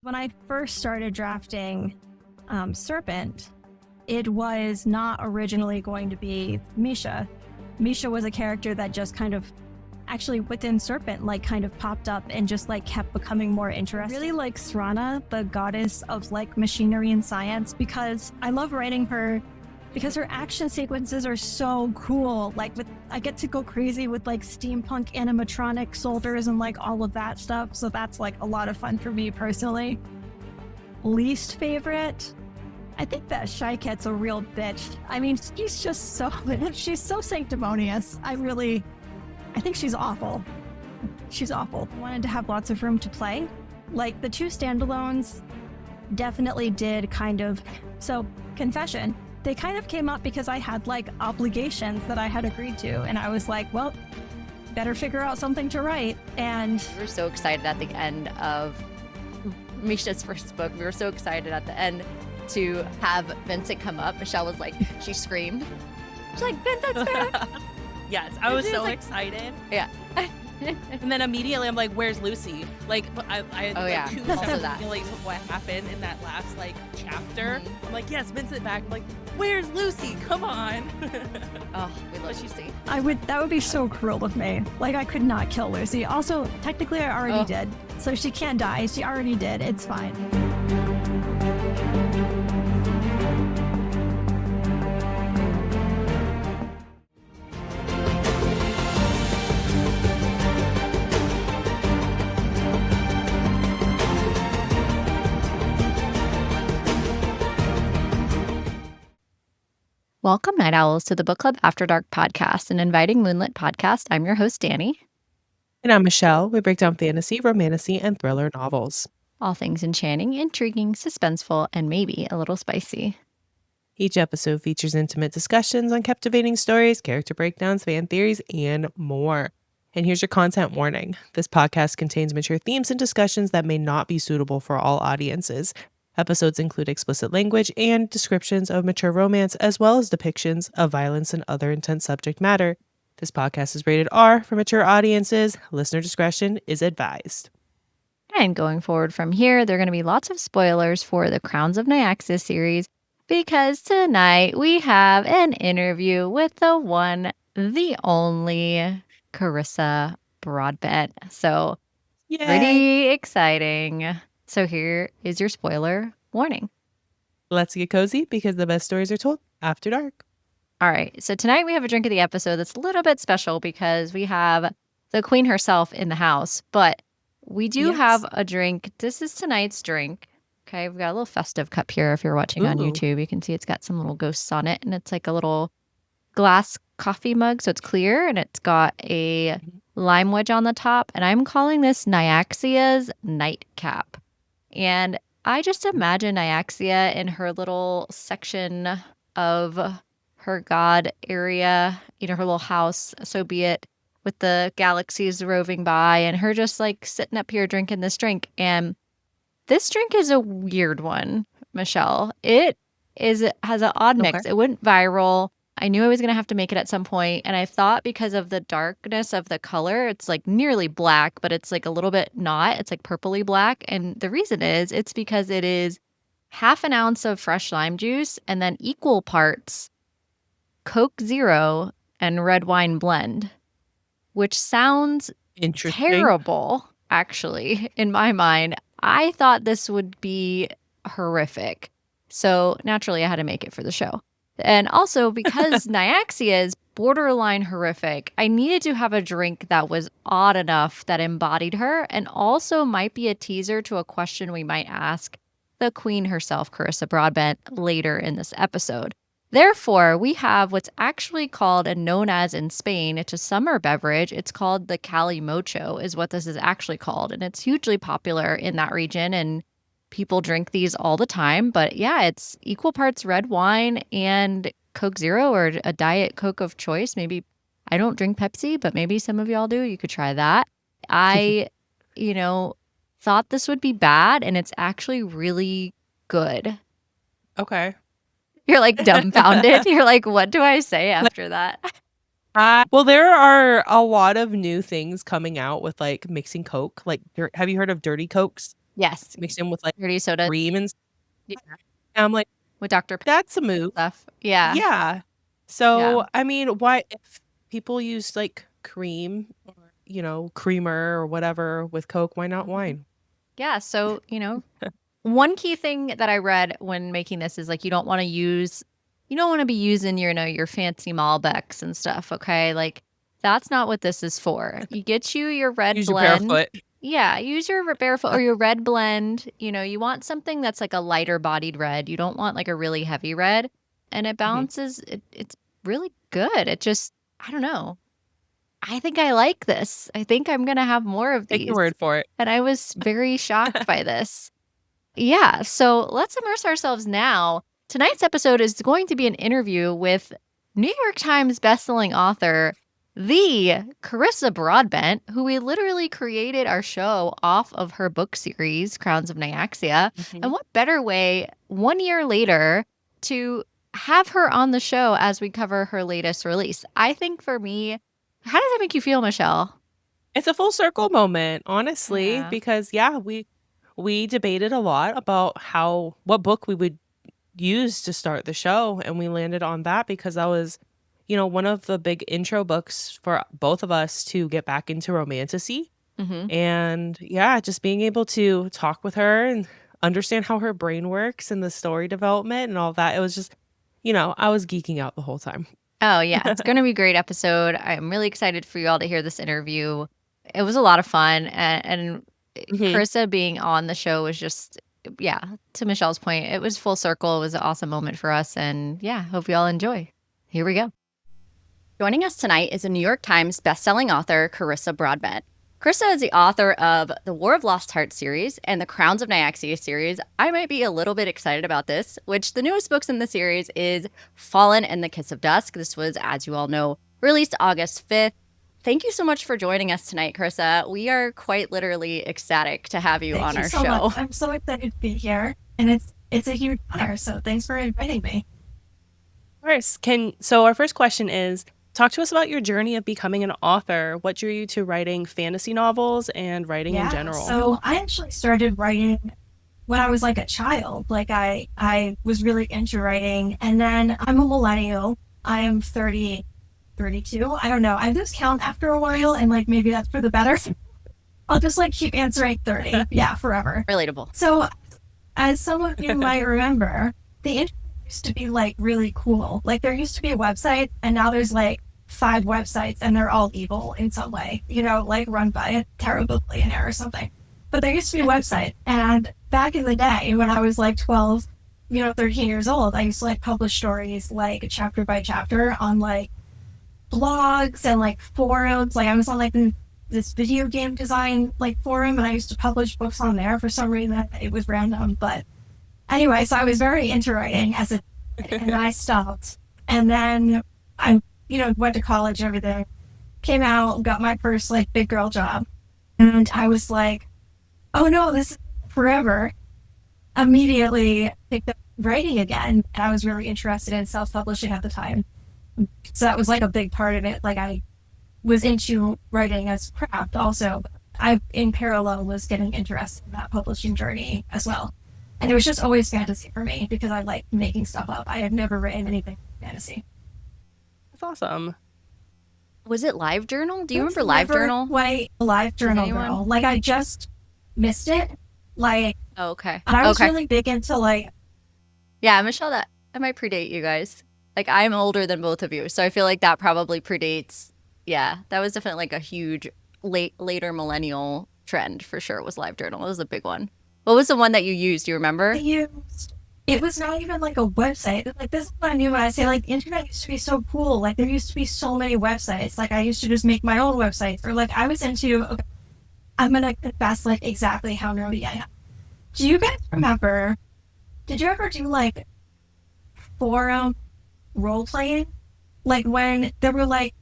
When I first started drafting Serpent, it was not originally going to be Misha. Misha was a character that just kind of, actually within Serpent, like kind of popped up and just like kept becoming more interesting. I really like Srana, the goddess of like machinery and science, because I love writing her because her action sequences are so cool. Like I get to go crazy with like steampunk animatronic soldiers and like all of that stuff. So that's like a lot of fun for me personally. Least favorite? I think that Shyket's a real bitch. I mean, she's just she's so sanctimonious. I think she's awful. She's awful. I wanted to have lots of room to play. Like the two standalones definitely did kind of, so confession, they kind of came up because I had like obligations that I had agreed to. And I was like, well, better figure out something to write. And we were so excited at the end of Misha's first book. We were so excited at the end to have Vincent come up. Michelle was like, she screamed. She's like, Vincent's there. Yes, I was so excited. Yeah. And then immediately I'm like, where's Lucy? Like, I had like two separate feelings of what happened in that last like chapter. Mm-hmm. I'm like, yes, Vincent back. I'm like, where's Lucy? Come on. Oh, we love Lucy. That would be so cruel of me. Like, I could not kill Lucy. Also, technically I already did. So she can't die. She already did. It's fine. Welcome, Night Owls, to the Book Club After Dark podcast, an inviting moonlit podcast. I'm your host, Danny. And I'm Michelle. We break down fantasy, romantasy, and thriller novels. All things enchanting, intriguing, suspenseful, and maybe a little spicy. Each episode features intimate discussions on captivating stories, character breakdowns, fan theories, and more. And here's your content warning. This podcast contains mature themes and discussions that may not be suitable for all audiences. Episodes include explicit language and descriptions of mature romance, as well as depictions of violence and other intense subject matter. This podcast is rated R for mature audiences. Listener discretion is advised. And going forward from here, there are going to be lots of spoilers for the Crowns of Nyaxia series, because tonight we have an interview with the one, the only Carissa Broadbent. So, pretty exciting. So here is your spoiler warning. Let's get cozy because the best stories are told after dark. All right. So tonight we have a drink of the episode that's a little bit special because we have the queen herself in the house, but we do have a drink. This is tonight's drink. Okay. We've got a little festive cup here. If you're watching on YouTube, you can see it's got some little ghosts on it, and it's like a little glass coffee mug. So it's clear, and it's got a lime wedge on the top, and I'm calling this Nyaxia's Nightcap. And I just imagine Nyaxia in her little section of her god area, her little house, so be it, with the galaxies roving by, and her just like sitting up here drinking this drink. And this drink is a weird one, Michelle. It has an odd mix. It went viral. I knew I was going to have to make it at some point, and I thought because of the darkness of the color, it's like nearly black, but it's like a little bit not. It's like purpley black, and the reason is it's because it is half an ounce of fresh lime juice and then equal parts Coke Zero and red wine blend, which sounds terrible, actually, in my mind. I thought this would be horrific, so naturally I had to make it for the show. And also, because Nyaxia is borderline horrific, I needed to have a drink that was odd enough that embodied her, and also might be a teaser to a question we might ask the queen herself, Carissa Broadbent, later in this episode. Therefore, we have what's actually called and known as in Spain, it's a summer beverage. It's called the Calimocho is what this is actually called, and it's hugely popular in that region, and people drink these all the time. But yeah, it's equal parts red wine and Coke Zero, or a Diet Coke of choice. Maybe I don't drink Pepsi, but maybe some of y'all do. You could try that. I, thought this would be bad, and it's actually really good. Okay. You're like dumbfounded. You're like, what do I say after that? Well, there are a lot of new things coming out with like mixing Coke. Like, have you heard of dirty Cokes? Yes. mixed in with like dirty soda cream and yeah. And I'm like, with Dr. that's a move. Stuff. Yeah. Yeah. So, I mean, why if people use like cream or, creamer or whatever with Coke, why not wine? Yeah. So, one key thing that I read when making this is like you don't want to be using your fancy Malbecs and stuff, okay? Like that's not what this is for. You get your red Use blend. your barefoot. Yeah, use your barefoot or your red blend. You want something that's like a lighter bodied red. You don't want like a really heavy red. And it balances it's really good. It just I don't know. I think I like this. I think I'm gonna have more of these. Take your word for it. And I was very shocked by this. Yeah, so let's immerse ourselves now. Tonight's episode is going to be an interview with New York Times bestselling author, the Carissa Broadbent, who we literally created our show off of her book series, Crowns of Nyaxia. And what better way, 1 year later, to have her on the show as we cover her latest release? I think for me, how does that make you feel, Michelle? It's a full circle moment, honestly, because we debated a lot about what book we would use to start the show, and we landed on that because that was, one of the big intro books for both of us to get back into romantasy. And just being able to talk with her and understand how her brain works and the story development and all that. It was just, I was geeking out the whole time. Oh, yeah. It's going to be a great episode. I'm really excited for you all to hear this interview. It was a lot of fun. And Carissa being on the show was just, to Michelle's point, it was full circle. It was an awesome moment for us. And hope you all enjoy. Here we go. Joining us tonight is a New York Times bestselling author, Carissa Broadbent. Carissa is the author of the War of Lost Hearts series and the Crowns of Nyaxia series. I might be a little bit excited about this, which the newest books in the series is Fallen and the Kiss of Dusk. This was, as you all know, released August 5th. Thank you so much for joining us tonight, Carissa. We are quite literally ecstatic to have you on our show. Much. I'm so excited to be here, and it's a huge honor, so thanks for inviting me. Of course. So our first question is, talk to us about your journey of becoming an author. What drew you to writing fantasy novels and writing in general? So I actually started writing when I was like a child. Like I was really into writing, and then I'm a millennial. I am 32. I don't know. I lose count after a while, and like maybe that's for the better. I'll just like keep answering 30. Yeah, forever. Relatable. So as some of you might remember, the internet used to be like really cool. Like there used to be a website, and now there's like 5 websites, and they're all evil in some way, like run by a terrible billionaire or something. But there used to be a website, and back in the day when I was like 12, 13 years old, I used to like publish stories like chapter by chapter on like blogs and like forums. Like I was on like this video game design like forum, and I used to publish books on there. For some reason it was random, but anyway, so I was very into writing as a kid, and then I stopped, and then I went to college and everything, came out, got my first like big girl job, and I was like, oh no, this is forever. Immediately picked up writing again, and I was really interested in self-publishing at the time. So that was like a big part of it. Like I was into writing as craft also. I, in parallel, was getting interested in that publishing journey as well. And it was just always fantasy for me because I like making stuff up. I have never written anything fantasy. That's awesome. Was it LiveJournal? Do you remember LiveJournal? Quite a LiveJournal girl. Like I just missed it. Like okay. And I was really big into like Michelle, that might predate you guys. Like I'm older than both of you, so I feel like that probably predates. Yeah, that was definitely like a huge later millennial trend for sure. Was LiveJournal. It was a big one. What was the one that you used? Do you remember? It was not even like a website. Like this is what I mean when I say like the internet used to be so cool. Like there used to be so many websites. Like I used to just make my own websites, or like I was into. Okay, I'm gonna confess like exactly how nerdy I am. Do you guys remember? Did you ever do like forum role playing? Like when there were like,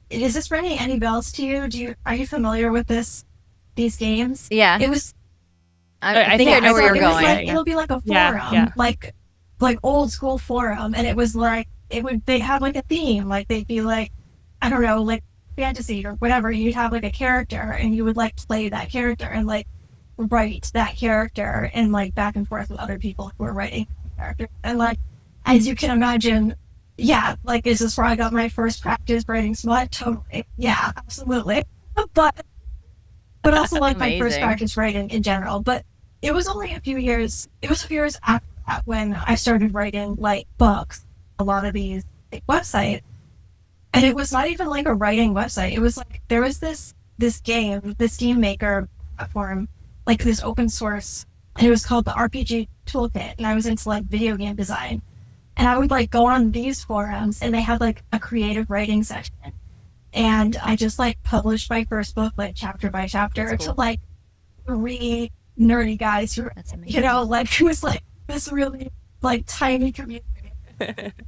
is this ringing any bells to you? Are you familiar with these games? Yeah. It was. I think I know where you're going. Like, it'll be like a forum, like old school forum, and it was like they had like a theme, like they'd be like, I don't know, like fantasy or whatever. You'd have like a character, and you would like play that character, and like write that character and like back and forth with other people who were writing characters. And like, as you can imagine, yeah, like, is this where I got my first practice writing smut? Totally. Yeah, absolutely. But also like my first practice writing in general. But it was only a few years after that when I started writing like books, a lot of these like, websites. And it was not even like a writing website. It was like, there was this game, this Steam Maker platform, like this open source, and it was called the RPG Toolkit. And I was into like video game design. And I would like go on these forums and they had like a creative writing section. And I just like published my first book, like chapter by chapter to like 3 nerdy guys who, you know, like it was like this really like tiny community.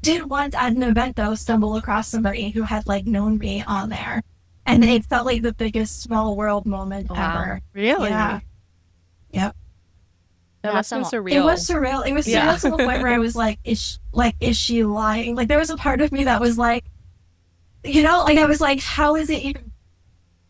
Did once at an event though stumble across somebody who had like known me on there, and it felt like the biggest small world moment ever. Really? Yeah. Yep. No, that's so surreal. It was surreal. It was surreal to the point where I was like, is she lying? Like there was a part of me that was like, you know, like I was like, how is it even?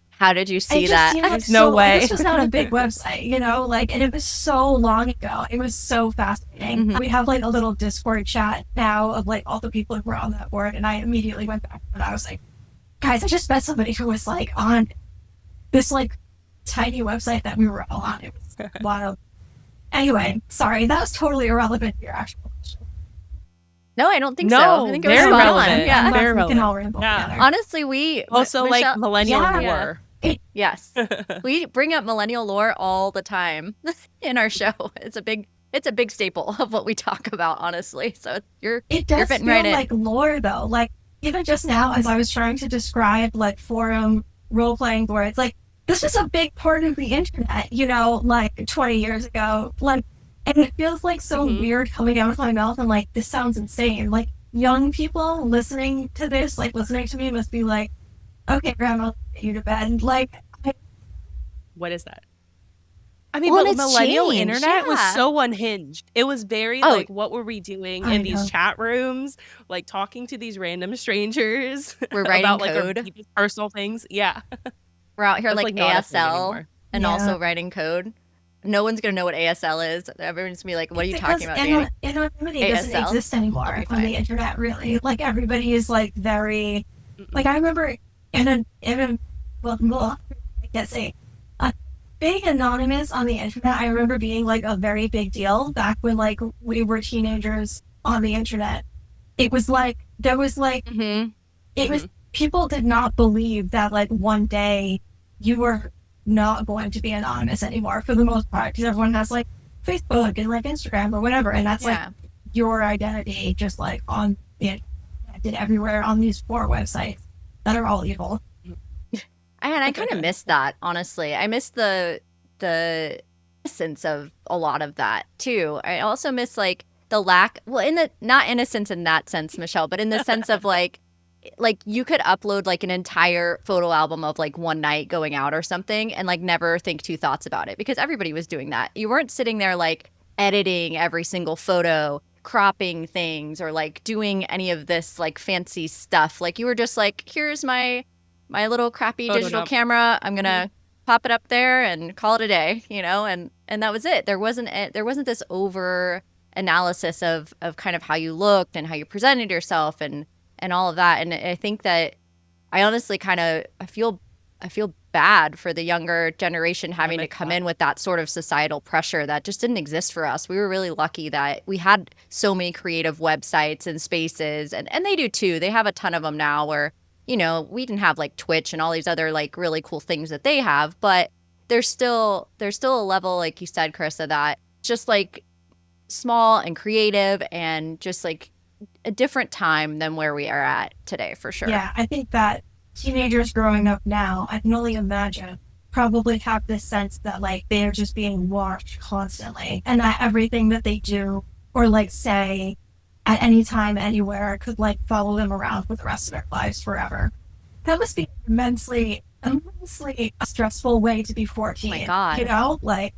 How did you see that? Like no way. This was not a big website, you know, like, and it was so long ago. It was so fascinating. Mm-hmm. We have like a little Discord chat now of like all the people who were on that board. And I immediately went back and I was like, guys, I just met somebody who was like on this like tiny website that we were all on. It was wild. Anyway, sorry, that was totally irrelevant to your actual question. No, I don't think so. I think it was spot on. Yeah, very relevant. We can all ramble together. Honestly, we also Michelle, like millennial lore. Yes, we bring up millennial lore all the time in our show. It's a big staple of what we talk about, honestly. So you're fitting right in. Like lore though, like even just now as I was trying to describe like forum role playing boards, like this is a big part of the internet, you know, like 20 years ago, like, and it feels like so weird coming out of my mouth and like this sounds insane. Like young people listening to this, like listening to me must be like, okay, Grandma, I'll get you to bed. Like, what is that? I mean, but millennial internet was so unhinged. It was very like, what were we doing in these chat rooms? Like talking to these random strangers. We're writing about code. Like our personal things. Yeah. We're out here like ASL and also writing code. No one's going to know what ASL is. Everyone's going to be like, what are you talking about, Danny? Anonymity doesn't exist anymore on the internet, really. Like, everybody is, like, very... Like, I remember being anonymous on the internet, I remember being, like, a very big deal back when, like, we were teenagers on the internet. It was, like, there was, like... It was... People did not believe that, like, one day you were not going to be anonymous anymore for the most part, because everyone has like Facebook and like Instagram or whatever, and that's like your identity, just like on the internet, everywhere on these 4 websites that are all evil. And I kind of miss that, honestly. I miss the essence of a lot of that too. I also miss like the lack, well, in the not innocence in that sense, Michelle, but in the sense of like you could upload like an entire photo album of like one night going out or something and like never think 2 thoughts about it, because everybody was doing that. You weren't sitting there like editing every single photo, cropping things, or like doing any of this like fancy stuff. Like you were just like, here's my little crappy digital camera. I'm going to pop it up there and call it a day, you know? And that was it. There wasn't this over analysis of kind of how you looked and how you presented yourself and all of that. And I think that I honestly I feel bad for the younger generation having to come in with that sort of societal pressure that just didn't exist for us. We were really lucky that we had so many creative websites and spaces, and they do too. They have a ton of them now where, you know, we didn't have like Twitch and all these other like really cool things that they have, but there's still a level, like you said, Carissa, that just like small and creative and just like a different time than where we are at today, for sure. Yeah, I think that teenagers growing up now, I can only imagine, probably have this sense that like they're just being watched constantly, and that everything that they do or like say at any time, anywhere, could like follow them around for the rest of their lives forever. That must be immensely a stressful way to be 14. Oh my God. You know, like.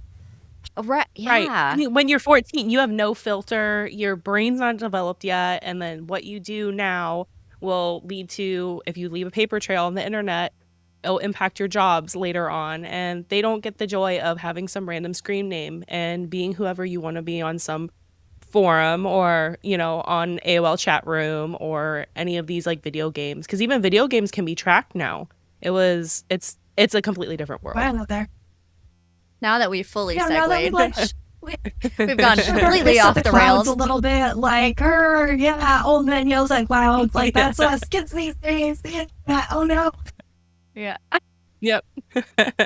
Right. Yeah. Right. I mean, when you're 14, you have no filter. Your brain's not developed yet. And then what you do now will lead to, if you leave a paper trail on the internet, it'll impact your jobs later on, and they don't get the joy of having some random screen name and being whoever you want to be on some forum or, you know, on AOL chat room or any of these like video games, because even video games can be tracked now. It's a completely different world. Wow, there. Now that we've fully Yeah, segued, now that we've gone completely off the rails a little bit. Like, old millennials, like, wow, like that's us kids these days. Yeah, oh no. Yeah. Yep.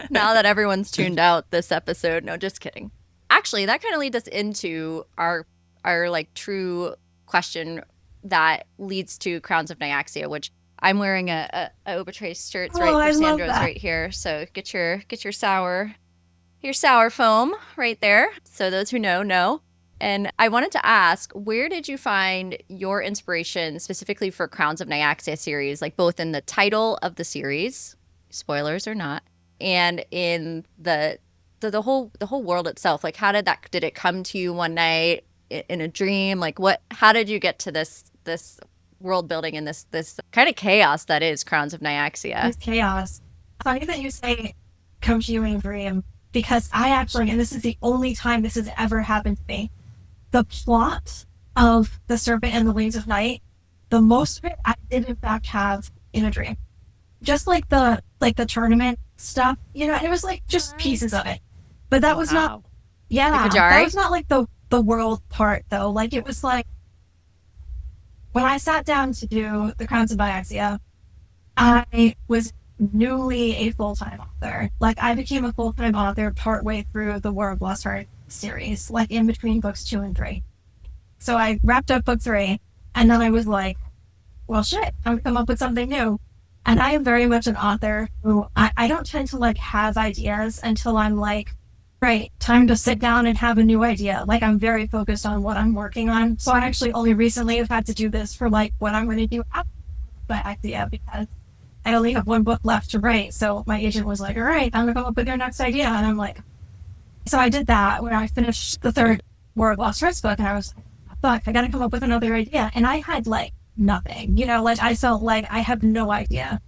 Now that everyone's tuned out this episode, no, just kidding. Actually, that kind of leads us into our like true question that leads to Crowns of Nyaxia, which I'm wearing a Obertrace shirt right for Sandra's right here. So get your sour foam right there. So those who know. And I wanted to ask, where did you find your inspiration specifically for Crowns of Nyaxia series, like both in the title of the series, spoilers or not, and in the whole world itself? Like, how did it come to you one night in a dream? Like, how did you get to this world building and this kind of chaos that is Crowns of Nyaxia? It's chaos. Funny that you say come to you in a dream, because I actually, and this is the only time this has ever happened to me, the plot of The Serpent and the Wings of Night, the most of it I did in fact have in a dream. Just like the tournament stuff, you know, it was like just pieces of it. But that was not, that was not like the world part though. Like it was like, when I sat down to do the Crowns of Nyaxia, I was newly a full-time author. Like I became a full-time author partway through the War of Lost Heart series, like in between books 2 and 3. So I wrapped up book 3, and then I was like, well shit, I'm gonna come up with something new. And I am very much an author who I don't tend to like have ideas until I'm like, right, time to sit down and have a new idea. Like I'm very focused on what I'm working on. So I actually only recently have had to do this for like what I'm going to do after Nyaxia, because I only have 1 book left to write. So my agent was like, all right, I'm going to come up with your next idea. And I'm like, so I did that when I finished the 3rd War of Lost Hearts book. And I was like, fuck, I got to come up with another idea. And I had like nothing, you know, like I felt like I have no idea.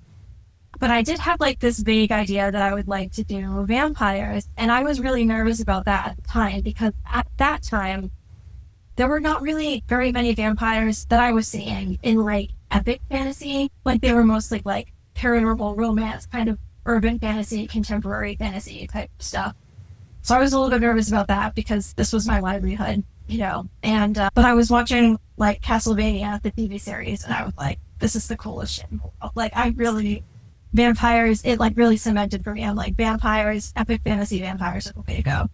But I did have like this vague idea that I would like to do vampires. And I was really nervous about that at the time, because at that time, there were not really very many vampires that I was seeing in like epic fantasy. Like they were mostly like paranormal romance, kind of urban fantasy, contemporary fantasy type stuff. So I was a little bit nervous about that because this was my livelihood, you know. And but I was watching like Castlevania, the TV series, and I was like, this is the coolest shit in the world. Like vampires, it like really cemented for me. I'm like, vampires, epic fantasy vampires are the way to go.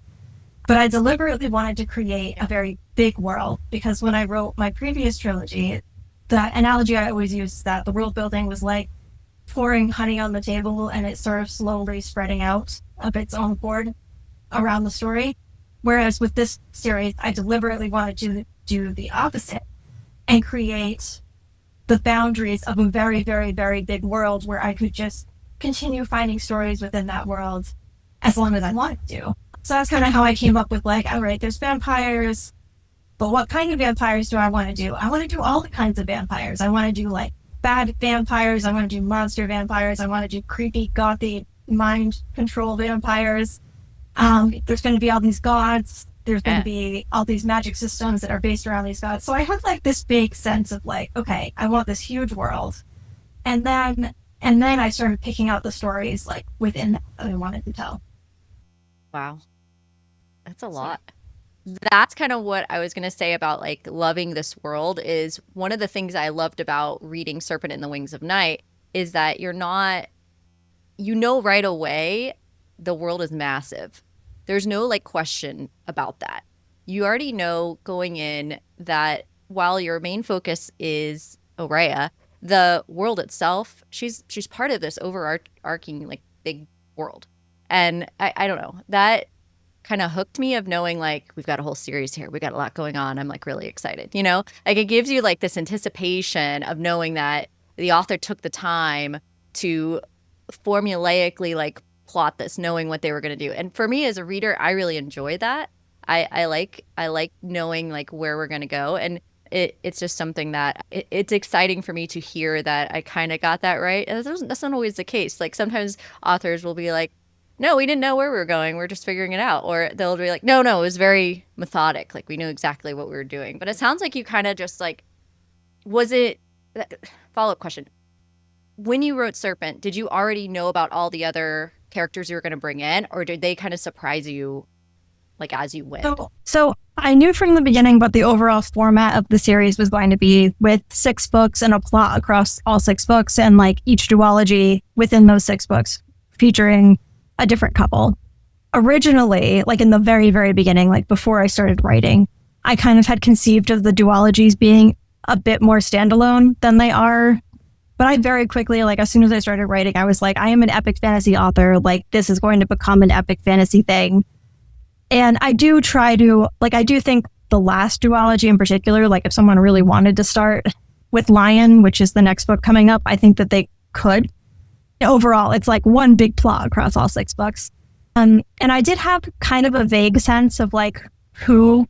But I deliberately wanted to create a very big world, because when I wrote my previous trilogy, the analogy I always use is that the world building was like pouring honey on the table, and it's sort of slowly spreading out of its own accord around the story. Whereas with this series, I deliberately wanted to do the opposite and create the boundaries of a very, very, very big world where I could just continue finding stories within that world as long as I wanted to. So that's kind of how I came up with like, all right, there's vampires, but what kind of vampires do I want to do? I want to do all the kinds of vampires. I want to do like bad vampires. I want to do monster vampires. I want to do creepy, gothy, mind control vampires. There's going to be all these gods. There's going to be all these magic systems that are based around these gods. So I have like this big sense of like, okay, I want this huge world. And then I started picking out the stories like within that I wanted to tell. Wow. That's a lot. That's kind of what I was going to say about like loving this world. Is one of the things I loved about reading Serpent and the Wings of Night is that you're not, you know, right away, the world is massive. There's no like question about that. You already know going in that while your main focus is Aurea, the world itself, she's part of this overarching like big world. And I don't know, that kind of hooked me of knowing like we've got a whole series here. We got a lot going on. I'm like really excited, you know, like it gives you like this anticipation of knowing that the author took the time to formulaically like plot this, knowing what they were going to do. And for me as a reader, I really enjoy that. I like knowing like where we're going to go. And it's just something that it's exciting for me to hear that I kind of got that right. And that's not always the case. Like sometimes authors will be like, no, we didn't know where we were going. We're just figuring it out. Or they'll be like, no, it was very methodic. Like we knew exactly what we were doing. But it sounds like you kind of just like, was it, follow-up question. When you wrote Serpent, did you already know about all the other characters you were going to bring in? Or did they kind of surprise you like as you went? So I knew from the beginning what the overall format of the series was going to be, with 6 books and a plot across all 6 books, and like each duology within those 6 books featuring a different couple. Originally, like in the very, very beginning, like before I started writing, I kind of had conceived of the duologies being a bit more standalone than they are. But I very quickly, like as soon as I started writing, I was like, I am an epic fantasy author. Like this is going to become an epic fantasy thing. And I do try to, like, I do think the last duology in particular, like if someone really wanted to start with Lion, which is the next book coming up, I think that they could. Overall, it's like one big plot across all 6 books. And I did have kind of a vague sense of like who,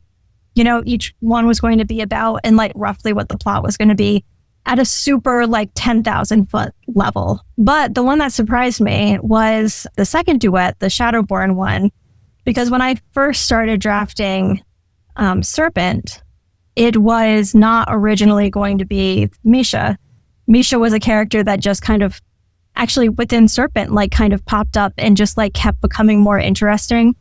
each one was going to be about and like roughly what the plot was going to be at a super like 10,000 foot level. But the one that surprised me was the second duet, the Shadowborn one, because when I first started drafting Serpent, it was not originally going to be Misha. Misha was a character that just kind of actually within Serpent, like kind of popped up and just like kept becoming more interesting.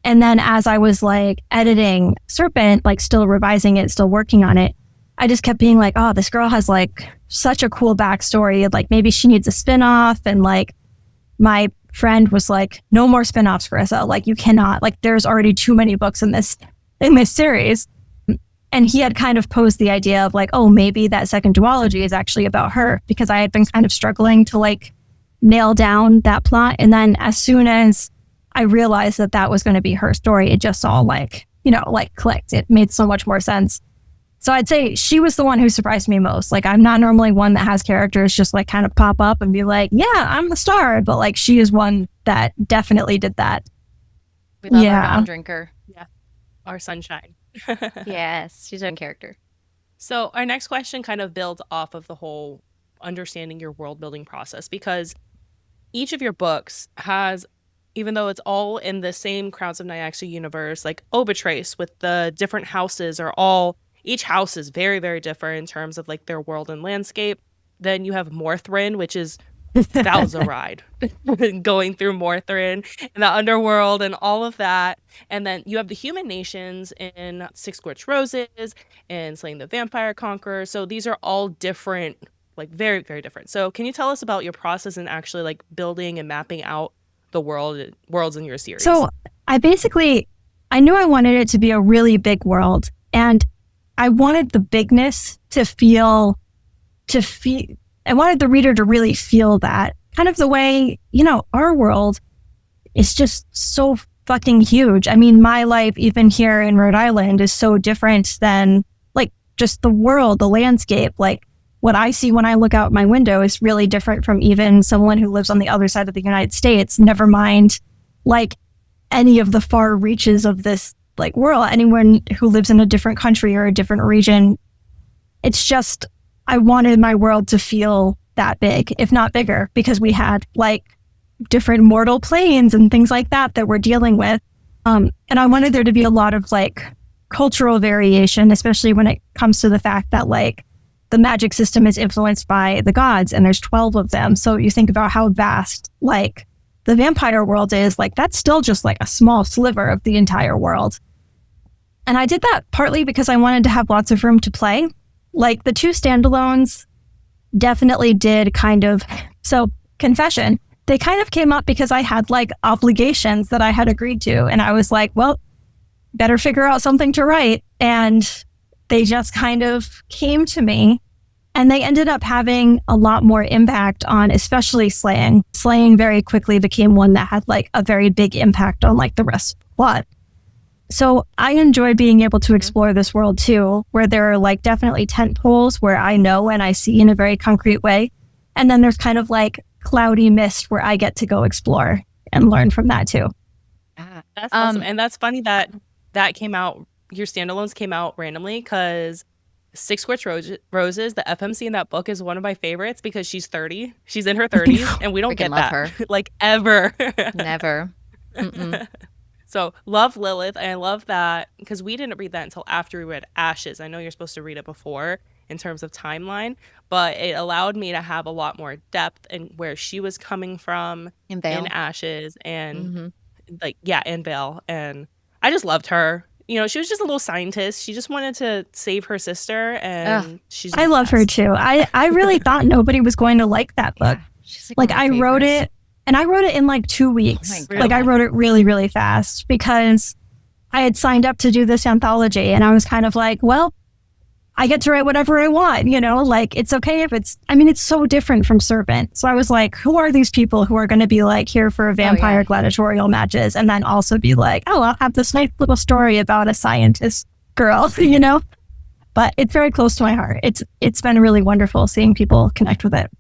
And then as I was like editing Serpent, like still revising it, still working on it, I just kept being like, oh, this girl has like such a cool backstory. Like maybe she needs a spinoff. And like my friend was like, no more spinoffs, Carissa. Like you cannot, like there's already too many books in this series. And he had kind of posed the idea of like, oh, maybe that second duology is actually about her, because I had been kind of struggling to like nail down that plot. And then as soon as I realized that that was going to be her story, it just all like, like clicked. It made so much more sense. So I'd say she was the one who surprised me most. Like I'm not normally one that has characters just like kind of pop up and be like, yeah, I'm the star. But like she is one that definitely did that. We love our non-drinker. Yeah. Our sunshine. Yes, she's a character. So our next question kind of builds off of the whole understanding your world building process, because each of your books has, even though it's all in the same Crowns of Nyaxia universe, like Obatrace with the different houses are all, each house is very, very different in terms of like their world and landscape. Then you have Morthrin, which is, that was a ride going through Morthrin and the underworld and all of that. And then you have the human nations in Six Scorched Roses and Slaying the Vampire Conqueror. So these are all different, like very, very different. So can you tell us about your process in actually like building and mapping out the worlds in your series? So I knew I wanted it to be a really big world, and I wanted the bigness to feel, I wanted the reader to really feel that. Kind of the way, our world is just so fucking huge. I mean, my life, even here in Rhode Island, is so different than like just the world, the landscape. Like what I see when I look out my window is really different from even someone who lives on the other side of the United States, never mind like any of the far reaches of this like world, anyone who lives in a different country or a different region. It's just, I wanted my world to feel that big, if not bigger, because we had like different mortal planes and things like that we're dealing with. And I wanted there to be a lot of like cultural variation, especially when it comes to the fact that like the magic system is influenced by the gods, and there's 12 of them. So you think about how vast like the vampire world is, like that's still just like a small sliver of the entire world. And I did that partly because I wanted to have lots of room to play. Like the 2 standalones definitely did kind of, so confession, they kind of came up because I had like obligations that I had agreed to. And I was like, well, better figure out something to write. And they just kind of came to me, and they ended up having a lot more impact on especially Slaying. Slaying very quickly became one that had like a very big impact on like the rest of the plot. So I enjoy being able to explore this world too, where there are like definitely tent poles where I know and I see in a very concrete way. And then there's kind of like cloudy mist where I get to go explore and learn from that too. That's awesome. And that's funny that came out, your standalones came out randomly, because Six Scorched Roses, the FMC in that book is one of my favorites because she's 30. She's in her 30s, and we don't get that her. Like ever. Never. Mm-mm. So love Lilith, and I love that because we didn't read that until after we read Ashes. I know you're supposed to read it before in terms of timeline, but it allowed me to have a lot more depth in where she was coming from in Ashes and in Vale. And I just loved her. You know, she was just a little scientist. She just wanted to save her sister, and I love her too. I really thought nobody was going to like that book. Yeah, she's like I wrote it, and I wrote it in like 2 weeks. Like I wrote it really, really fast because I had signed up to do this anthology, and I was kind of like, well, I get to write whatever I want, you know, like it's okay if it's so different from Serpent. So I was like, who are these people who are going to be like here for vampire gladiatorial matches and then also be like, oh, I'll have this nice little story about a scientist girl, you know? But it's very close to my heart. It's been really wonderful seeing people connect with it.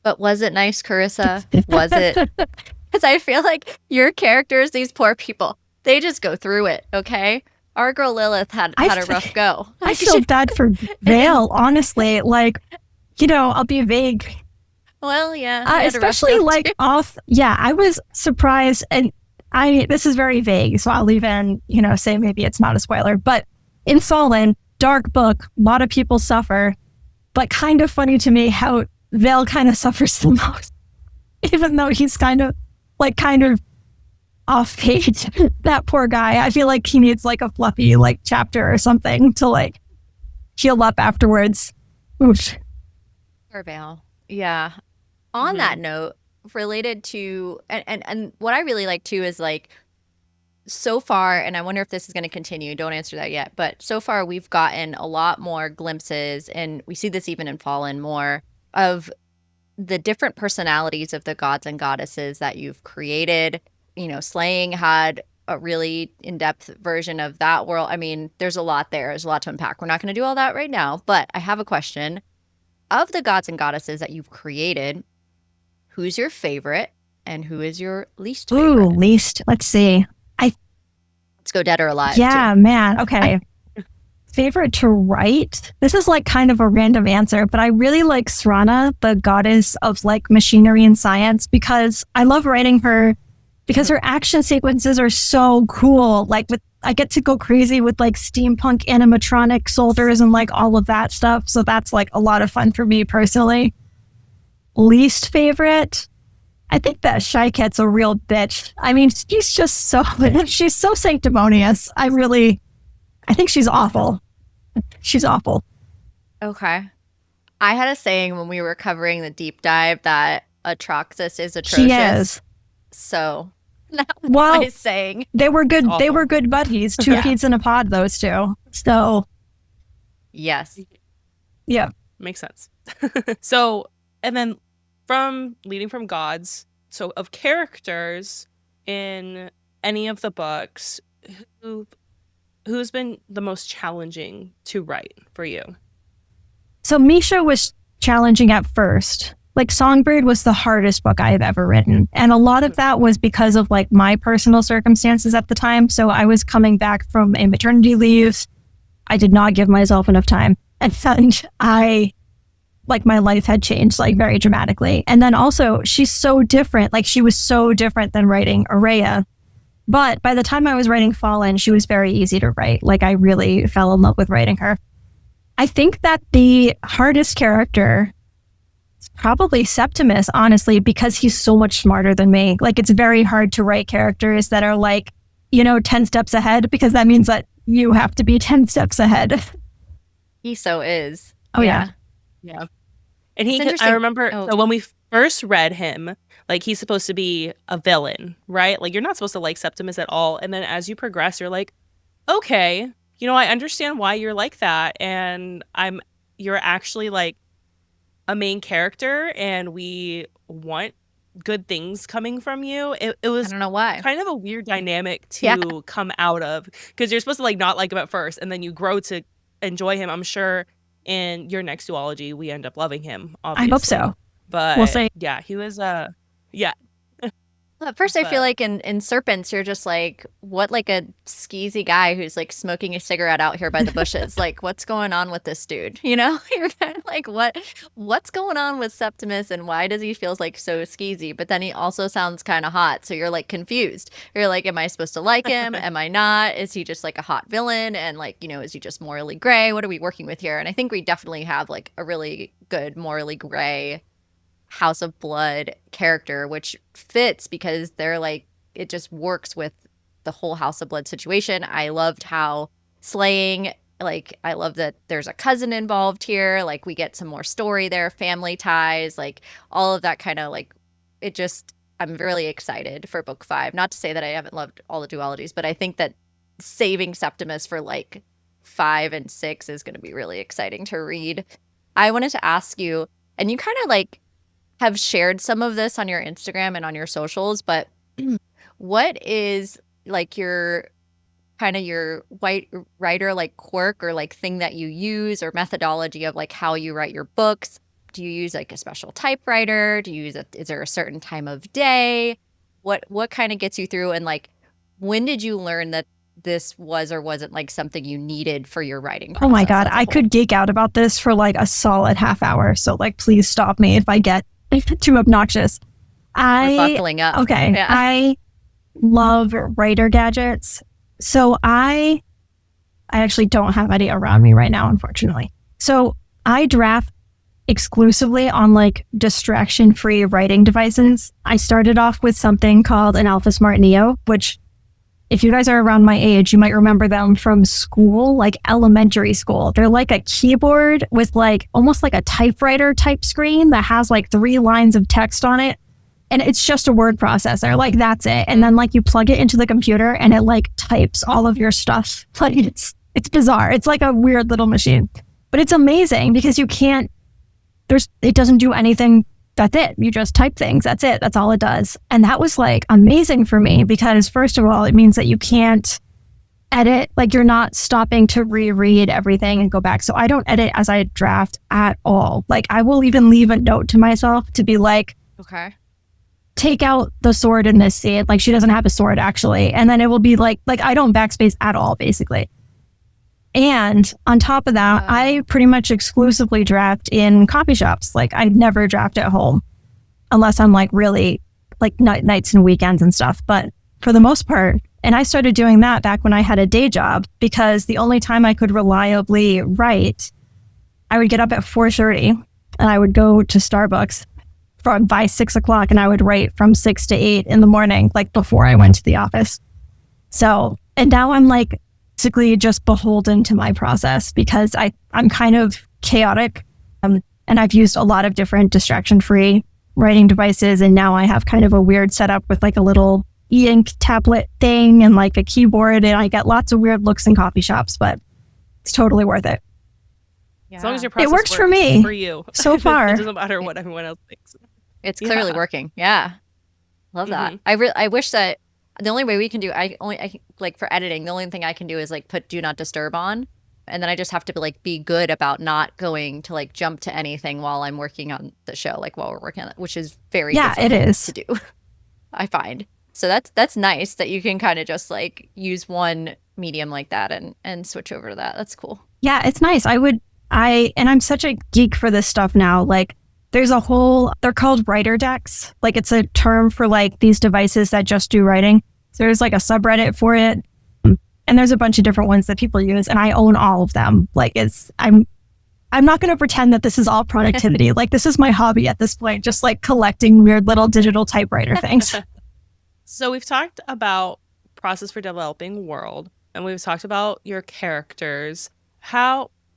But was it nice, Carissa? Was it? Because I feel like your characters, these poor people, they just go through it, okay? Our girl Lilith had a rough go. I feel bad for Vale, honestly. Like, you know, I'll be vague. Well, yeah. Especially like off. Yeah, I was surprised. And this is very vague, so I'll even, you know, say maybe it's not a spoiler. But in Fallen, dark book, a lot of people suffer. But kind of funny to me how Vale kind of suffers the most. Even though he's kind of off page. That poor guy. I feel like he needs like a fluffy like chapter or something to like heal up afterwards. Oof. Poor Vale. Yeah. On that note, related to and what I really like too is like so far, and I wonder if this is going to continue. Don't answer that yet. But so far we've gotten a lot more glimpses, and we see this even in Fallen more, of the different personalities of the gods and goddesses that you've created. You know, Slaying had a really in-depth version of that world. I mean, there's a lot there. There's a lot to unpack. We're not going to do all that right now, but I have a question. Of the gods and goddesses that you've created, who's your favorite and who is your least favorite? Ooh, least. Let's see. Let's go dead or alive. Yeah, too. Man. Okay. Favorite to write? This is like kind of a random answer, but I really like Srana, the goddess of like machinery and science, because I love writing her. Because her action sequences are so cool. Like I get to go crazy with like steampunk animatronic soldiers and like all of that stuff. So that's like a lot of fun for me personally. Least favorite? I think that Shyket's a real bitch. I mean, she's so sanctimonious. I think she's awful. She's awful. Okay. I had a saying when we were covering the deep dive that Atraxis is atrocious. She is. So that was my saying. They were good. They were good buddies. Two peas in a pod, those two. So yes. Yeah. Makes sense. So, and then leading from gods, so of characters in any of the books, who's been the most challenging to write for you? So Misha was challenging at first. Like Songbird was the hardest book I have ever written. And a lot of that was because of like my personal circumstances at the time. So I was coming back from a maternity leave. I did not give myself enough time. And my life had changed like very dramatically. And then also she's so different. Like she was so different than writing Araya. But by the time I was writing Fallen, she was very easy to write. Like I really fell in love with writing her. I think that the hardest character is probably Septimus, honestly, because he's so much smarter than me. Like it's very hard to write characters that are like, 10 steps ahead, because that means that you have to be 10 steps ahead. He so is. Oh yeah. Yeah. And I remember so when we first read him, like he's supposed to be a villain, right? Like you're not supposed to like Septimus at all. And then as you progress, you're like, okay, I understand why you're like that. And you're actually like a main character and we want good things coming from you. It was, I don't know why, kind of a weird dynamic to come out of, because you're supposed to like not like him at first and then you grow to enjoy him. I'm sure in your next duology we end up loving him, obviously. I hope so. But we'll see. Yeah, he was At first, I feel like in Serpents, you're just like, what, like a skeezy guy who's like smoking a cigarette out here by the bushes. Like, what's going on with this dude? You know, you're kind of like, what's going on with Septimus and why does he feel like so skeezy? But then he also sounds kind of hot. So you're like confused. You're like, am I supposed to like him? Am I not? Is he just like a hot villain? And like, you know, is he just morally gray? What are we working with here? And I think we definitely have like a really good morally gray House of Blood character, which fits because they're like, it just works with the whole House of Blood situation. I loved how slaying, like, I love that there's a cousin involved here. Like, we get some more story there, family ties, like all of that kind of like, it just, I'm really excited for book 5. Not to say that I haven't loved all the dualities, but I think that saving Septimus for like 5 and 6 is going to be really exciting to read. I wanted to ask you, and you kind of like have shared some of this on your Instagram and on your socials, but what is like your kind of your white writer like quirk or like thing that you use or methodology of like how you write your books? Do you use like a special typewriter? Do you use is there a certain time of day? What kind of gets you through? And like, when did you learn that this was or wasn't like something you needed for your writing process? Oh my God, I could geek out about this for like a solid half hour. So like, please stop me if I get too obnoxious. We're buckling up. Okay. Yeah. I love writer gadgets. So I actually don't have any around me right now, unfortunately. So I draft exclusively on like distraction-free writing devices. I started off with something called an Alpha Smart Neo, which if you guys are around my age, you might remember them from school, like elementary school. They're like a keyboard with like almost like a typewriter type screen that has like 3 lines of text on it. And it's just a word processor. Like that's it. And then like you plug it into the computer and it like types all of your stuff. Like it's bizarre. It's like a weird little machine, but it's amazing because it doesn't do anything. That's it. You just type things. That's it. That's all it does. And that was like amazing for me because first of all, it means that you can't edit. Like you're not stopping to reread everything and go back. So I don't edit as I draft at all. Like I will even leave a note to myself to be like, okay, take out the sword in this scene. Like she doesn't have a sword actually. And then it will be like I don't backspace at all, basically. And on top of that, I pretty much exclusively draft in coffee shops. Like I never draft at home unless I'm like really like nights and weekends and stuff. But for the most part, and I started doing that back when I had a day job because the only time I could reliably write, I would get up at 4:30 and I would go to Starbucks by 6 o'clock and I would write from 6 to 8 in the morning, like before I went to the office. So, and now I'm like, basically just beholden to my process because I'm kind of chaotic and I've used a lot of different distraction-free writing devices and now I have kind of a weird setup with like a little e-ink tablet thing and like a keyboard and I get lots of weird looks in coffee shops, but it's totally worth it. Yeah. As long as your process it works for me for you so far. It doesn't matter what everyone else thinks. It's clearly working. Yeah. Love that. I wish that the only way we can do, I like for editing, the only thing I can do is like put do not disturb on. And then I just have to like be good about not going to like jump to anything while I'm working on the show, like while we're working on it, which is very difficult to do, I find. So that's nice that you can kind of just like use one medium like that and switch over to that. That's cool. Yeah, it's nice. And I'm such a geek for this stuff now. Like there's they're called writer decks. Like it's a term for like these devices that just do writing. So there's like a subreddit for it. And there's a bunch of different ones that people use and I own all of them. Like I'm not going to pretend that this is all productivity. Like this is my hobby at this point, just like collecting weird little digital typewriter things. So we've talked about process for developing world and we've talked about your characters.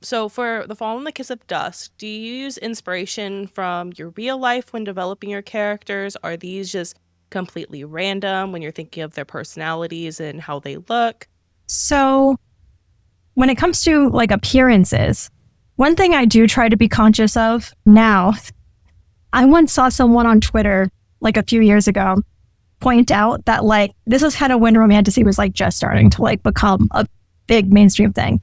So for The Fall and the Kiss of Dusk, do you use inspiration from your real life when developing your characters? Are these just completely random when you're thinking of their personalities and how they look? So when it comes to like appearances, one thing I do try to be conscious of now, I once saw someone on Twitter like a few years ago point out that like this is kind of when romantasy was like just starting to like become a big mainstream thing.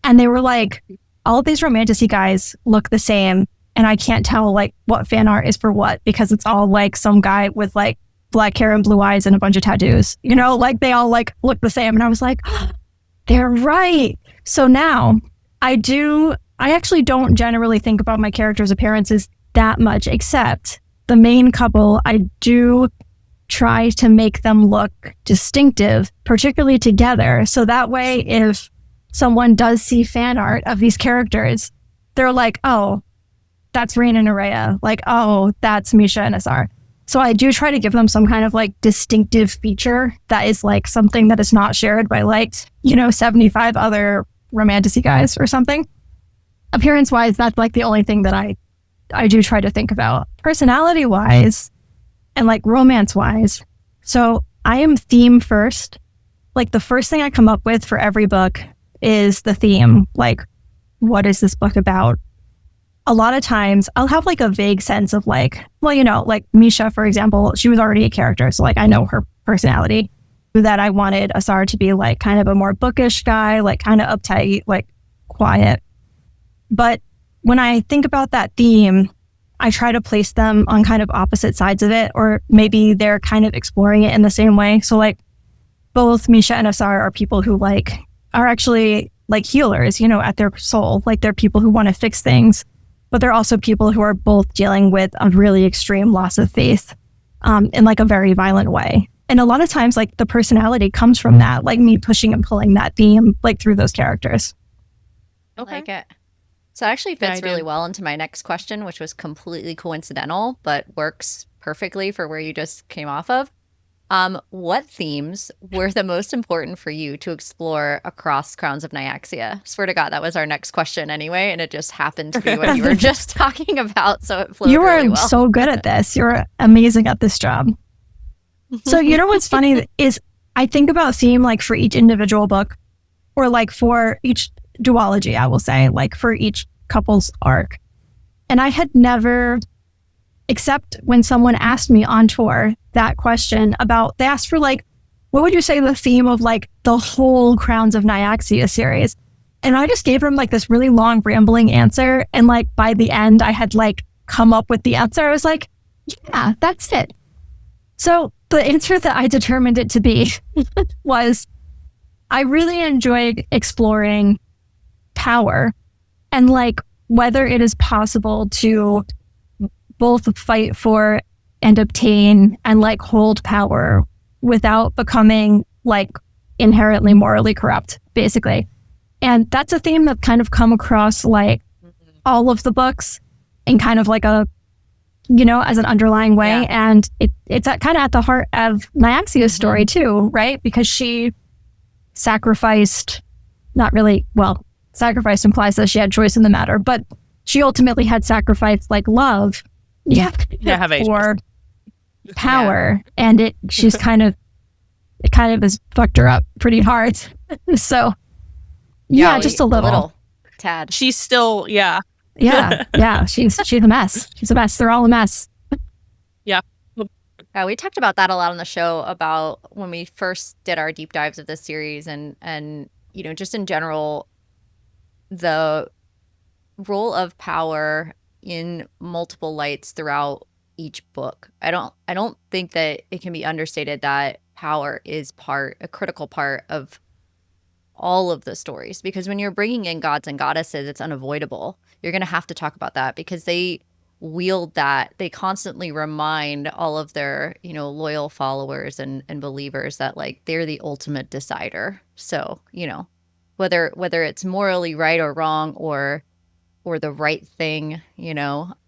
And they were like, all of these romantasy guys look the same and I can't tell like what fan art is for what because it's all like some guy with like black hair and blue eyes and a bunch of tattoos. You know, like they all like look the same. And I was like, oh, they're right. So now I actually don't generally think about my characters' appearances that much, except the main couple. I do try to make them look distinctive, particularly together. So that way, if someone does see fan art of these characters, they're like, oh, that's Rain and Araya. Like, oh, that's Misha and Asar. So I do try to give them some kind of like distinctive feature that is like something that is not shared by like, 75 other romantasy guys or something. Appearance wise, that's like the only thing that I do try to think about. Personality wise and like romance wise. So I am theme first. Like the first thing I come up with for every book is the theme. Like, what is this book about? A lot of times I'll have like a vague sense of like, well, like Misha, for example, she was already a character. So like I know her personality. That I wanted Asar to be like kind of a more bookish guy, like kind of uptight, like quiet. But when I think about that theme, I try to place them on kind of opposite sides of it, or maybe they're kind of exploring it in the same way. So like both Misha and Asar are people who like are actually like healers, at their soul. Like they're people who want to fix things, but they're also people who are both dealing with a really extreme loss of faith in like a very violent way. And a lot of times like the personality comes from that, like me pushing and pulling that theme like through those characters. Okay. I like it. So it actually fits really well into my next question, which was completely coincidental, but works perfectly for where you just came off of. What themes were the most important for you to explore across Crowns of Nyaxia? Swear to God, that was our next question anyway, and it just happened to be what you were just talking about, so it flowed really well. So good at this. You're amazing at this job. So what's funny is I think about theme like for each individual book, or like for each duology, I will say, like for each couple's arc. And I had never, except when someone asked me on tour that question about, they asked for like, what would you say the theme of like the whole Crowns of Nyaxia series? And I just gave them like this really long rambling answer. And like by the end, I had like come up with the answer. I was like, yeah, that's it. So the answer that I determined it to be was I really enjoyed exploring power and like whether it is possible to both fight for and obtain and like hold power without becoming like inherently morally corrupt, basically. And that's a theme that's kind of come across like all of the books in kind of like a, as an underlying way. Yeah. And it's kind of at the heart of Nyaxia's story too, right? Because she sacrificed, sacrifice implies that she had choice in the matter, but she ultimately had sacrificed like love for power. Yeah. And she's kind of has fucked her up pretty hard. So just a little tad. She's still, yeah, she's a mess. She's a mess. They're all a mess. Yeah. Yeah, we talked about that a lot on the show about when we first did our deep dives of this series and just in general, the role of power in multiple lights throughout each book. I don't think that it can be understated that power is a critical part of all of the stories, because when you're bringing in gods and goddesses, it's unavoidable. You're going to have to talk about that because they wield that. They constantly remind all of their, loyal followers and believers that like they're the ultimate decider. So, whether it's morally right or wrong or the right thing, they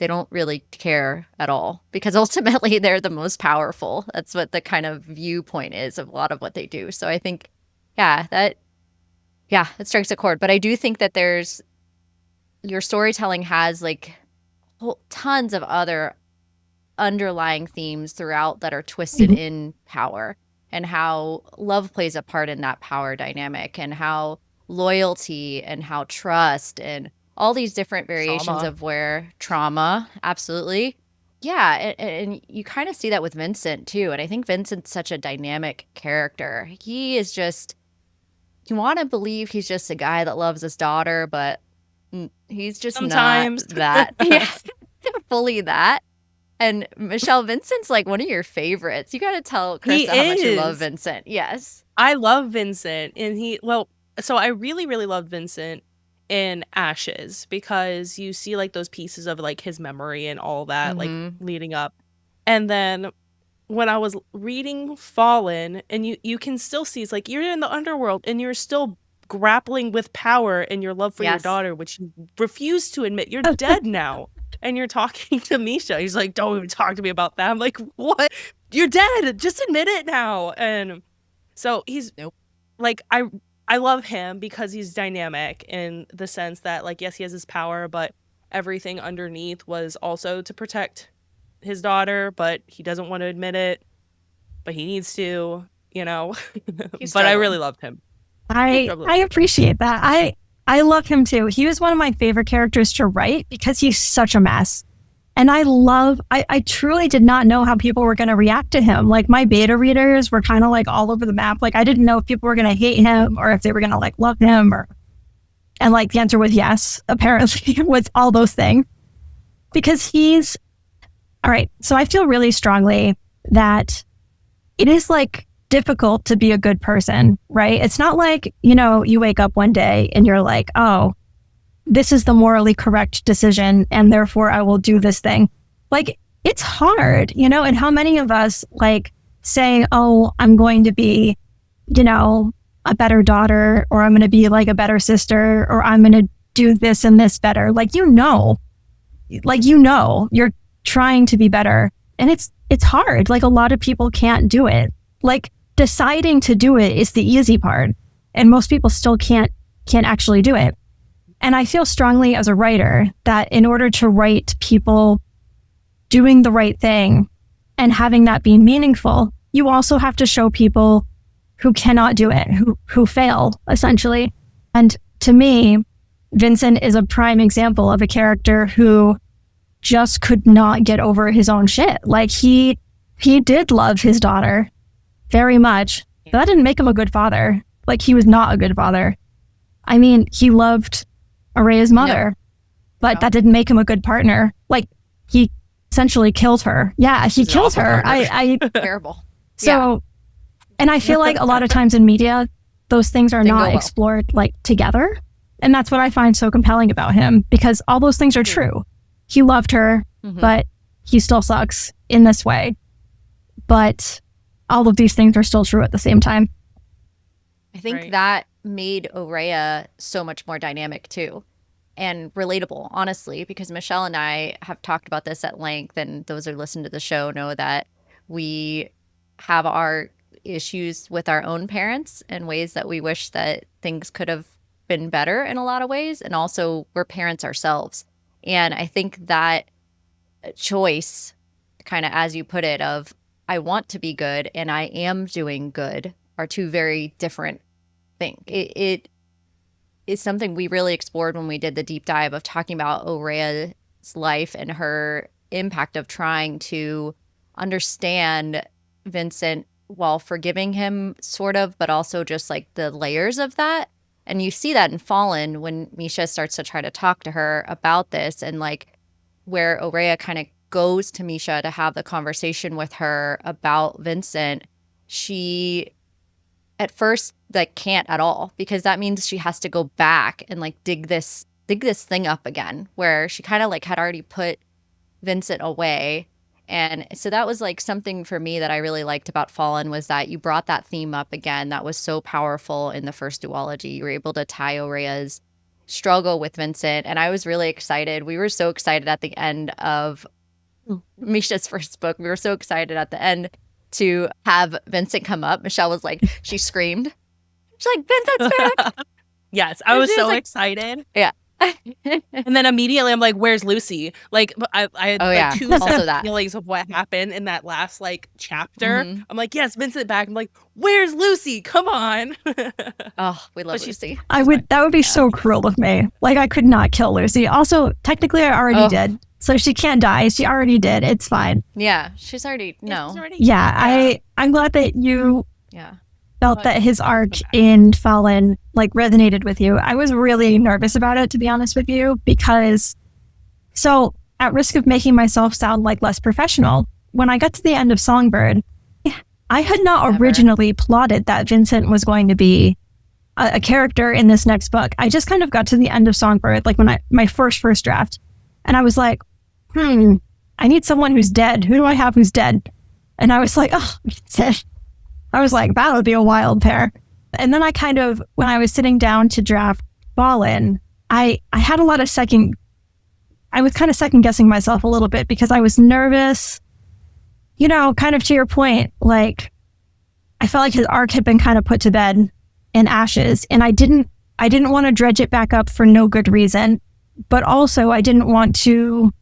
don't really care at all because ultimately they're the most powerful. That's what the kind of viewpoint is of a lot of what they do. So I think, it strikes a chord. But I do think that your storytelling has like tons of other underlying themes throughout that are twisted in power, and how love plays a part in that power dynamic, and how loyalty and how trust and all these different variations of where trauma, absolutely. Yeah, and you kind of see that with Vincent too. And I think Vincent's such a dynamic character. He is just, you want to believe he's just a guy that loves his daughter, but he's just sometimes not that. Yeah, fully that. And Michelle, Vincent's like one of your favorites. You got to tell Carissa how much you love Vincent. Yes. I love Vincent. And so I really, really loved Vincent in Ashes because you see like those pieces of like his memory and all that like leading up. And then when I was reading Fallen, and you can still see it's like you're in the underworld and you're still grappling with power and your love for your daughter, which you refuse to admit. You're dead now. And you're talking to Misha. He's like, don't even talk to me about that. I'm like, what? You're dead. Just admit it now. And so he's like, I love him because he's dynamic in the sense that, like, yes, he has his power, but everything underneath was also to protect his daughter, but he doesn't want to admit it, but he needs to, but I really loved him. I appreciate that. I love him too. He was one of my favorite characters to write because he's such a mess. And I truly did not know how people were going to react to him. Like my beta readers were kind of like all over the map. Like I didn't know if people were going to hate him or if they were going to like love him and like the answer was yes, apparently was all those things because all right. So I feel really strongly that it is like difficult to be a good person, right? It's not like, you wake up one day and you're like, oh, this is the morally correct decision and therefore I will do this thing. Like it's hard, and how many of us like say, oh, I'm going to be, a better daughter, or I'm going to be like a better sister, or I'm going to do this and this better. You're trying to be better and it's hard. Like a lot of people can't do it. Like deciding to do it is the easy part. And most people still can't actually do it. And I feel strongly as a writer that in order to write people doing the right thing and having that be meaningful, you also have to show people who cannot do it, who fail, essentially. And to me, Vincent is a prime example of a character who just could not get over his own shit. Like he did love his daughter very much, but that didn't make him a good father. Like he was not a good father. I mean, he loved Araya's mother, but that didn't make him a good partner. Like he essentially killed her. Yeah, he killed her. Terrible. So, and I feel like a lot of times in media, those things are not explored like together. And that's what I find so compelling about him because all those things are true. He loved her, but he still sucks in this way. But all of these things are still true at the same time. I think that made Oraya so much more dynamic too and relatable, honestly, because Michelle and I have talked about this at length, and those who listen to the show know that we have our issues with our own parents in ways that we wish that things could have been better in a lot of ways, and also we're parents ourselves. And I think that choice, kind of as you put it, of I want to be good and I am doing good are two very different things. It is something we really explored when we did the deep dive of talking about Oraya's life and her impact of trying to understand Vincent while forgiving him, sort of, but also just like the layers of that. And you see that in Fallen when Misha starts to try to talk to her about this, and like where Oraya kind of goes to Misha to have the conversation with her about Vincent. She at first like can't at all, because that means she has to go back and like dig this thing up again, where she kind of like had already put Vincent away. And so that was like something for me that I really liked about Fallen, was that you brought that theme up again. That was so powerful in the first duology. You were able to tie Oraya's struggle with Vincent. And I was really excited. We were so excited at the end of Misha's first book. We were so excited at the end to have Vincent come up. Michelle was like, she screamed. She's like, Vincent's back. Yes, I was so excited. Yeah. And then immediately I'm like, where's Lucy? Like I had like two separate feelings of what happened in that last like chapter. I'm like, yes, Vincent back. I'm like, where's Lucy? Come on. Oh, we love Lucy. That would be so cruel of me. Like I could not kill Lucy. Also, technically I already did. So she can't die. She already did. It's fine. Yeah, she's already I'm glad that you felt that his arc in Fallen like resonated with you. I was really nervous about it, to be honest with you, because so at risk of making myself sound like less professional, when I got to the end of Songbird, I had not originally plotted that Vincent was going to be a character in this next book. I just kind of got to the end of Songbird, like when my first draft, and I was like, I need someone who's dead. Who do I have who's dead? And I was like, Vincent. I was like, that would be a wild pair. And then I kind of, when I was sitting down to draft Fallen, I had a lot of I was kind of second guessing myself a little bit because I was nervous, you know, kind of to your point, like I felt like his arc had been kind of put to bed in ashes, and I didn't want to dredge it back up for no good reason, but also I didn't want to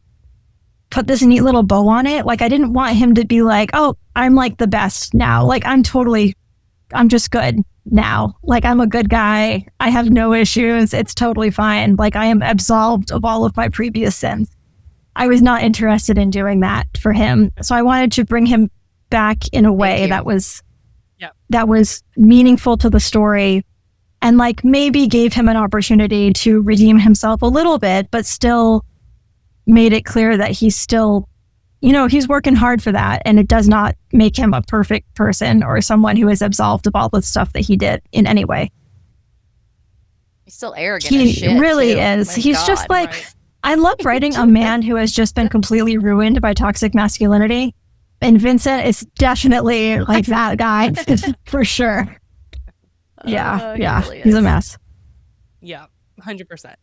put this neat little bow on it. Like I didn't want him to be like, oh, I'm like the best now. Like I'm just good now. Like I'm a good guy. I have no issues. It's totally fine. Like I am absolved of all of my previous sins. I was not interested in doing that for him. So I wanted to bring him back in a way that was meaningful to the story, and like maybe gave him an opportunity to redeem himself a little bit, but still made it clear that he's still, you know, he's working hard for that, and it does not make him a perfect person or someone who is absolved of all the stuff that he did in any way. He's still arrogant as shit. He really too. is. My He's God, just like, right. I love writing a man who has just been completely ruined by toxic masculinity. And Vincent is definitely like that guy for sure. Yeah. Really He's is. a mess. Yeah, 100%.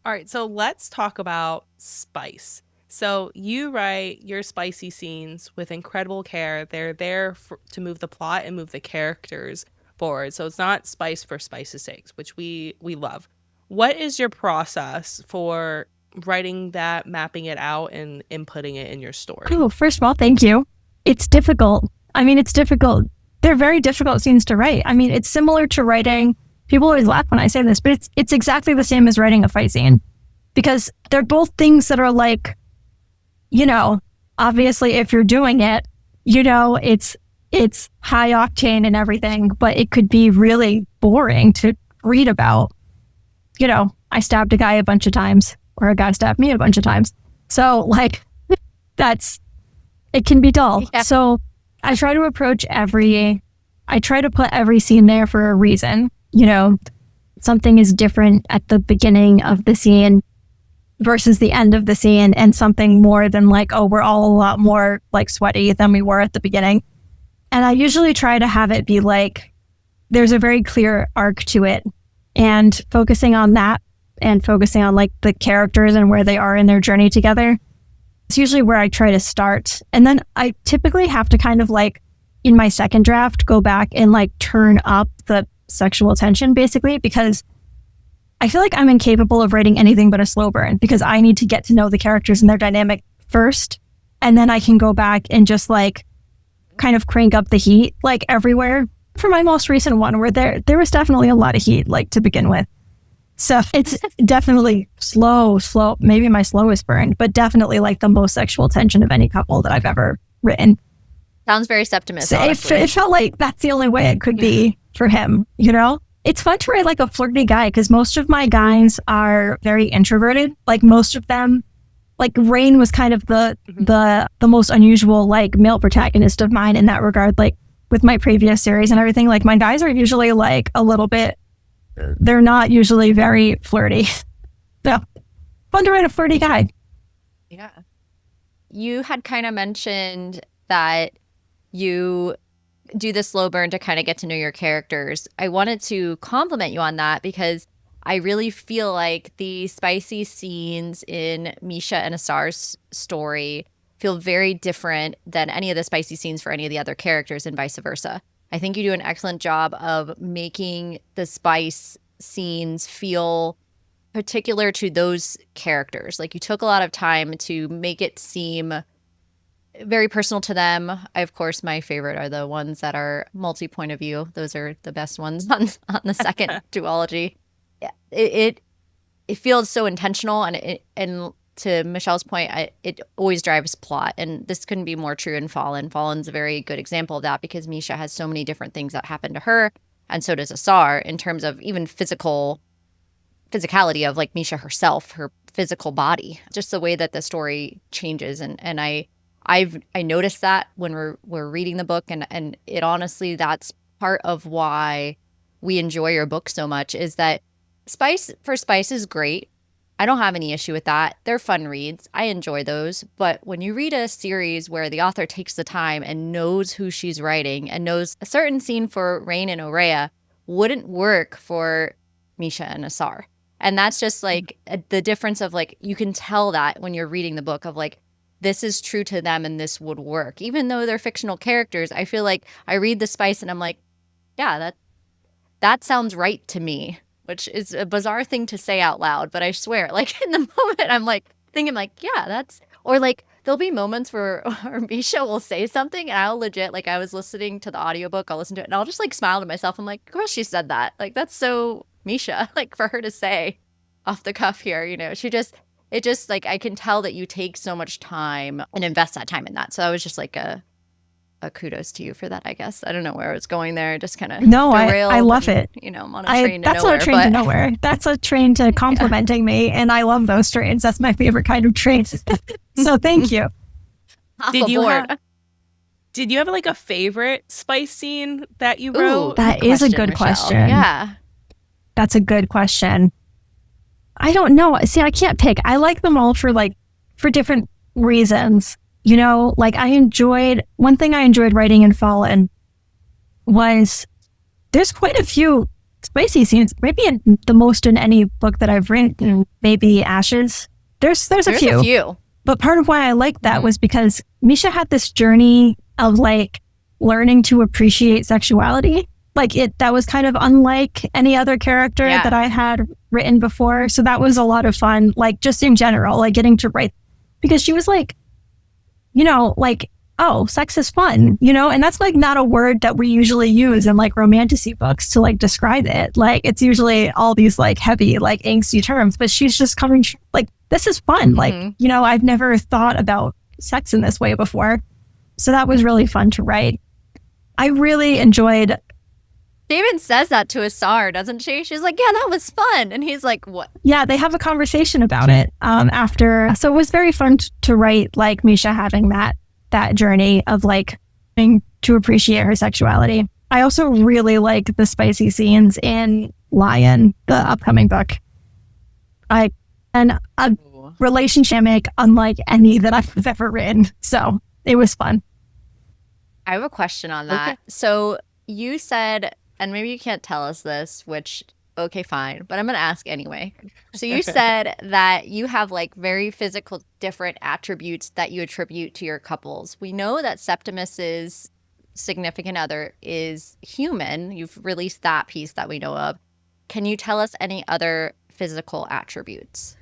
All right, so let's talk about spice. So you write your spicy scenes with incredible care. They're there to move the plot and move the characters forward. So it's not spice for spice's sake, which we love. What is your process for writing that, mapping it out, and inputting it in your story? Oh, first of all, thank you. It's difficult. I mean, it's difficult. They're very difficult scenes to write. I mean, it's similar to writing. People always laugh when I say this, but it's exactly the same as writing a fight scene, because they're both things that are like, you know, obviously if you're doing it, you know, it's high octane and everything, but it could be really boring to read about. You know, I stabbed a guy a bunch of times, or a guy stabbed me a bunch of times. So like it can be dull. Yeah. So I try to put every scene there for a reason. You know, something is different at the beginning of the scene versus the end of the scene, and something more than like, oh, we're all a lot more like sweaty than we were at the beginning. And I usually try to have it be like, there's a very clear arc to it, and focusing on that and focusing on like the characters and where they are in their journey together. It's usually where I try to start. And then I typically have to kind of like, in my second draft, go back and like turn up the sexual tension, basically, because I feel like I'm incapable of writing anything but a slow burn, because I need to get to know the characters and their dynamic first. And then I can go back and just like kind of crank up the heat like everywhere. For my most recent one, where there was definitely a lot of heat like to begin with. So it's definitely slow, maybe my slowest burn, but definitely like the most sexual tension of any couple that I've ever written. Sounds very Septimus. So it felt like that's the only way it could be for him, you know? It's fun to write like a flirty guy, because most of my guys are very introverted. Like most of them, like Rain was kind of the most unusual like male protagonist of mine in that regard. Like with my previous series and everything, like my guys are usually like a little bit, they're not usually very flirty. So fun to write a flirty guy. Yeah. You had kind of mentioned that you do the slow burn to kind of get to know your characters. I wanted to compliment you on that, because I really feel like the spicy scenes in Misha and Asar's story feel very different than any of the spicy scenes for any of the other characters, and vice versa. I think you do an excellent job of making the spice scenes feel particular to those characters. Like you took a lot of time to make it seem very personal to them. Of course, my favorite are the ones that are multi-point of view. Those are the best ones on the second duology. Yeah, it feels so intentional, and to Michelle's point, it always drives plot, and this couldn't be more true in Fallen. Fallen's a very good example of that, because Misha has so many different things that happen to her, and so does Asar, in terms of even physical physicality of like Misha herself, her physical body, just the way that the story changes. And I noticed that when we're reading the book, and it honestly, that's part of why we enjoy your book so much, is that Spice is great. I don't have any issue with that. They're fun reads. I enjoy those. But when you read a series where the author takes the time and knows who she's writing and knows a certain scene for Rain and Aurea wouldn't work for Misha and Asar. And that's just like the difference of like, you can tell that when you're reading the book of like, this is true to them and this would work. Even though they're fictional characters, I feel like I read the Spice and I'm like, yeah, that sounds right to me. Which is a bizarre thing to say out loud, but I swear, like in the moment, I'm like thinking like, yeah, that's, or like there'll be moments where Misha will say something and I'll legit, like I was listening to the audiobook, I'll listen to it and I'll just like smile to myself. I'm like, of course she said that. Like, that's so Misha, like for her to say off the cuff here, you know, it just like, I can tell that you take so much time and invest that time in that. So I was just like a kudos to you for that, I guess. I don't know where I was going there. Just kind of I love it. You know, I'm on a train to that's nowhere. Not a train to nowhere. That's a train to complimenting me, and I love those trains. That's my favorite kind of train. So thank you. Did you have like a favorite Spice scene that you wrote? Ooh, that is a good Michelle. question. Yeah. That's a good question. I don't know. See, I can't pick. I like them all for different reasons. You know, like one thing I enjoyed writing in Fallen was there's quite a few spicy scenes, maybe the most in any book that I've written, maybe Ashes. There's a few. But part of why I liked that was because Misha had this journey of like learning to appreciate sexuality. Like that was kind of unlike any other character that I had written before. So that was a lot of fun, like just in general, like getting to write, because she was like, you know, like, oh, sex is fun, you know, and that's like not a word that we usually use in like romantasy books to like describe it. Like it's usually all these like heavy, like angsty terms, but she's just coming like, this is fun. Like, you know, I've never thought about sex in this way before. So that was really fun to write. I really enjoyed. She even says that to Asar, doesn't she? She's like, yeah, that was fun. And he's like, what? Yeah, they have a conversation about it after. So it was very fun to write, like Misha having that journey of like being to appreciate her sexuality. I also really like the spicy scenes in Lion, the upcoming book. And a relationship unlike any that I've ever written. So it was fun. I have a question on that. Okay. So you said, and maybe you can't tell us this, which, okay, fine, but I'm going to ask anyway. So you said that you have like very physical different attributes that you attribute to your couples. We know that Septimus's significant other is human. You've released that piece that we know of. Can you tell us any other physical attributes?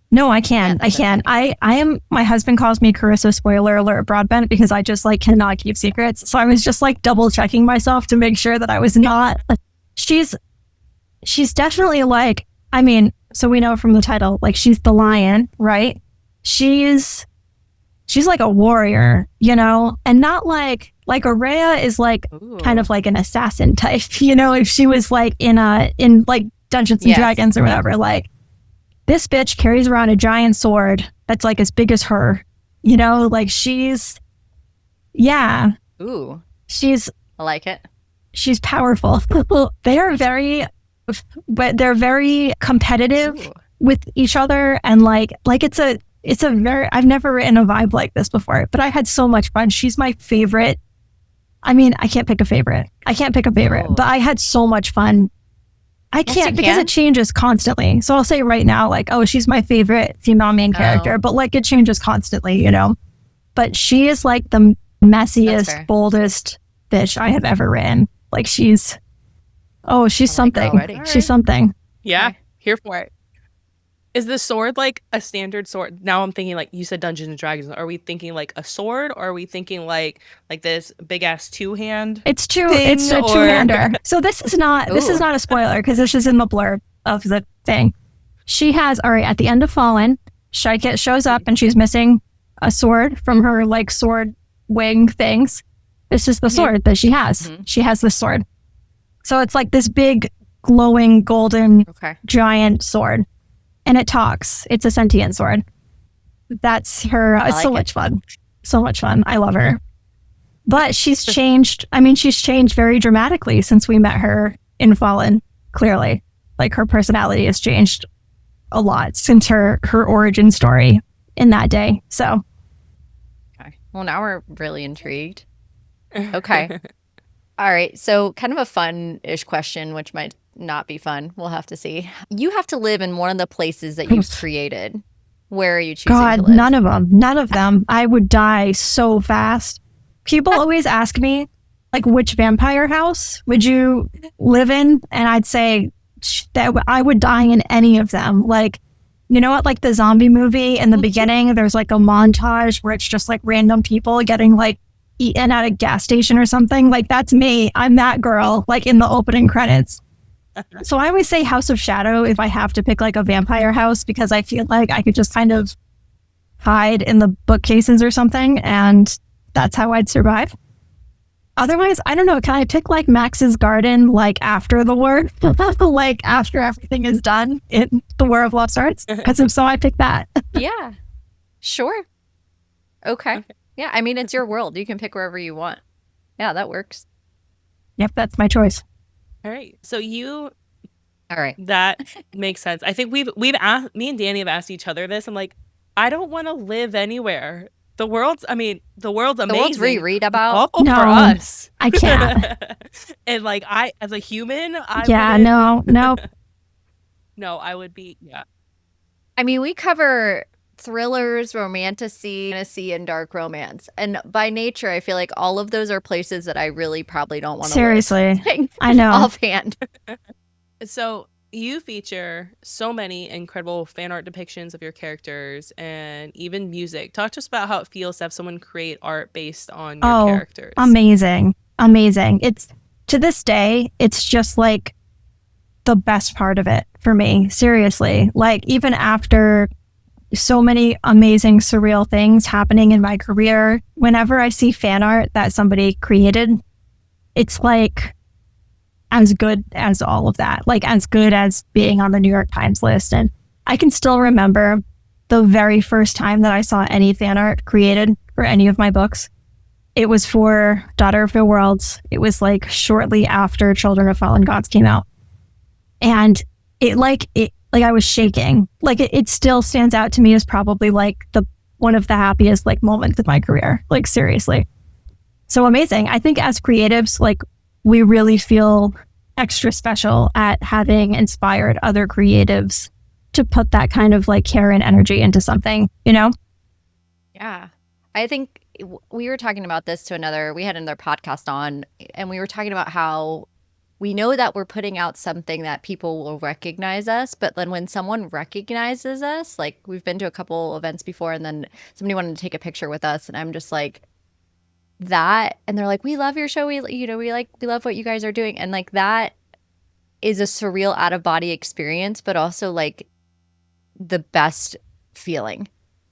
No, I can't. I am, my husband calls me Carissa spoiler alert Broadbent because I just like cannot keep secrets. So I was just like double checking myself to make sure that I was not. She's definitely like, I mean, so we know from the title, like she's the lion, right? She's like a warrior, you know, and not like Aurea is like kind of like an assassin type, you know, if she was like in like Dungeons and Dragons or whatever, like. This bitch carries around a giant sword that's like as big as her, you know, like she's, yeah. Ooh. I like it. She's powerful. They're very competitive with each other. And like it's a very, I've never written a vibe like this before, but I had so much fun. She's my favorite. I mean, I can't pick a favorite, but I had so much fun. I can't because it changes constantly. So I'll say right now, like, oh, she's my favorite female main character, but like it changes constantly, you know. But she is like the messiest, boldest bitch I have ever written. Like she's something. She's something. Yeah, here for it. Is the sword like a standard sword? Now I'm thinking like you said Dungeons and Dragons. Are we thinking like a sword or are we thinking like this big ass two-hand? It's a two-hander. So this is not a spoiler because this is in the blurb of the thing. She has, all right, at the end of Fallen, Shyket shows up and she's missing a sword from her like sword wing things. This is the sword that she has. She has this sword. So it's like this big glowing golden giant sword. And it talks. It's a sentient sword. That's her. It's so much fun. So much fun. I love her. But she's changed. I mean, she's changed very dramatically since we met her in Fallen, clearly. Like, her personality has changed a lot since her origin story in that day. So. Okay. Well, now we're really intrigued. Okay. All right. So kind of a fun-ish question, which might not be fun. We'll have to see. You have to live in one of the places that you've created. Where are you choosing to live? None of them. None of them. I would die so fast. People always ask me, like, which vampire house would you live in? And I'd say that I would die in any of them. Like, you know what, like the zombie movie in the beginning, there's like a montage where it's just like random people getting like eaten at a gas station or something. Like, that's me. I'm that girl, like in the opening credits. So I always say House of Shadow if I have to pick like a vampire house, because I feel like I could just kind of hide in the bookcases or something, and that's how I'd survive. Otherwise, I don't know. Can I pick like Max's garden, like after the war, like after everything is done in the War of Lost Arts? Because if so, I pick that. Yeah, sure. Okay. Yeah, I mean, it's your world. You can pick wherever you want. Yeah, that works. Yep, that's my choice. All right. So all right. That makes sense. I think we've asked, me and Danny have asked each other this. I'm like, I don't want to live anywhere. The world's amazing. The world's reread about. All for us. I can't. And like, as a human, no. No, I would be, I mean, we cover thrillers, fantasy, and dark romance. And by nature, I feel like all of those are places that I really probably don't want to live. Seriously. I know. Offhand. So you feature so many incredible fan art depictions of your characters and even music. Talk to us about how it feels to have someone create art based on your characters. Amazing. It's, to this day, it's just like the best part of it for me. Seriously. Like, even after so many amazing, surreal things happening in my career, whenever I see fan art that somebody created, it's like as good as all of that, like as good as being on the New York Times list. And I can still remember the very first time that I saw any fan art created for any of my books. It was for Daughter of the Worlds. It was like shortly after Children of Fallen Gods came out. And it I was shaking. Like, it still stands out to me as probably like one of the happiest like moments of my career. Like, seriously. So amazing. I think as creatives, like, we really feel extra special at having inspired other creatives to put that kind of like care and energy into something, you know? Yeah. I think we were talking about this we had another podcast on, and we were talking about how we know that we're putting out something that people will recognize us, but then when someone recognizes us, like, we've been to a couple events before, and then somebody wanted to take a picture with us, and I'm just like, that, and they're like, we love your show, we love what you guys are doing, and like, that is a surreal out of body experience, but also like the best feeling.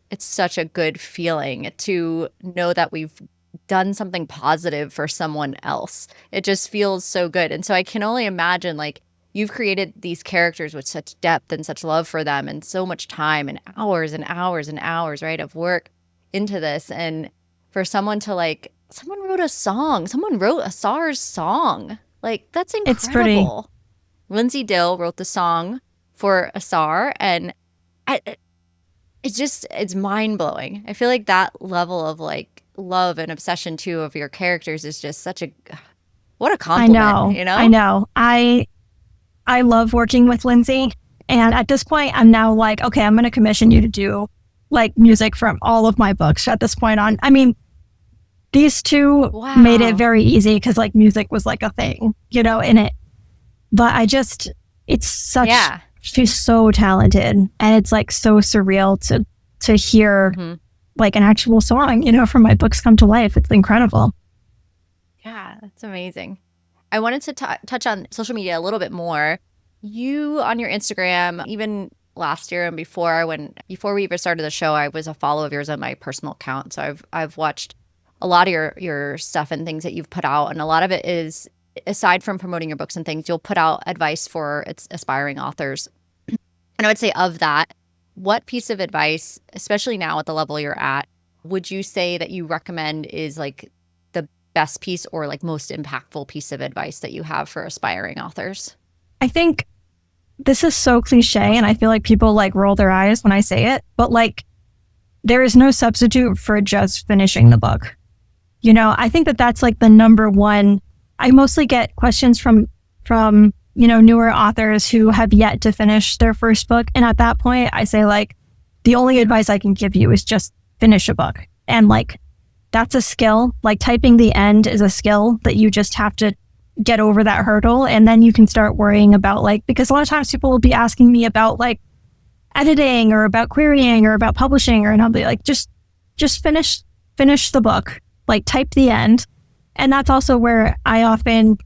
It's such a good feeling to know that we've done something positive for someone else. It just feels so good. And so I can only imagine, like, you've created these characters with such depth and such love for them and so much time and hours and hours and hours, right, of work into this. And for someone to like, someone wrote a SARS song. Like, that's incredible. It's pretty. Lindsay Dill wrote the song for Asar, and it's mind-blowing. I feel like that level of like love and obsession too of your characters is just such a, what a compliment. I know. I love working with Lindsay, and at this point I'm now like, okay, I'm going to commission you to do like music from all of my books at this point on. I mean, these two made it very easy because like music was like a thing, you know, in it. But she's so talented, and it's like so surreal to hear like an actual song, you know, from my books come to life. It's incredible. Yeah, that's amazing. I wanted to touch on social media a little bit more. You, on your Instagram, even last year and before we even started the show, I was a follower of yours on my personal account. So I've watched a lot of your stuff and things that you've put out, and a lot of it is aside from promoting your books and things, you'll put out advice for its aspiring authors. And I would say of that, what piece of advice, especially now at the level you're at, would you say that you recommend is like the best piece or like most impactful piece of advice that you have for aspiring authors? I think this is so cliche, and I feel like people like roll their eyes when I say it, but like there is no substitute for just finishing the book. You know, I think that that's like the number one. I mostly get questions from newer authors who have yet to finish their first book. And at that point, I say like, the only advice I can give you is just finish a book. And like, that's a skill. Like typing the end is a skill that you just have to get over that hurdle. And then you can start worrying about like, because a lot of times people will be asking me about like editing or about querying or about publishing, and I'll be like, just finish the book, like type the end. And that's also where I often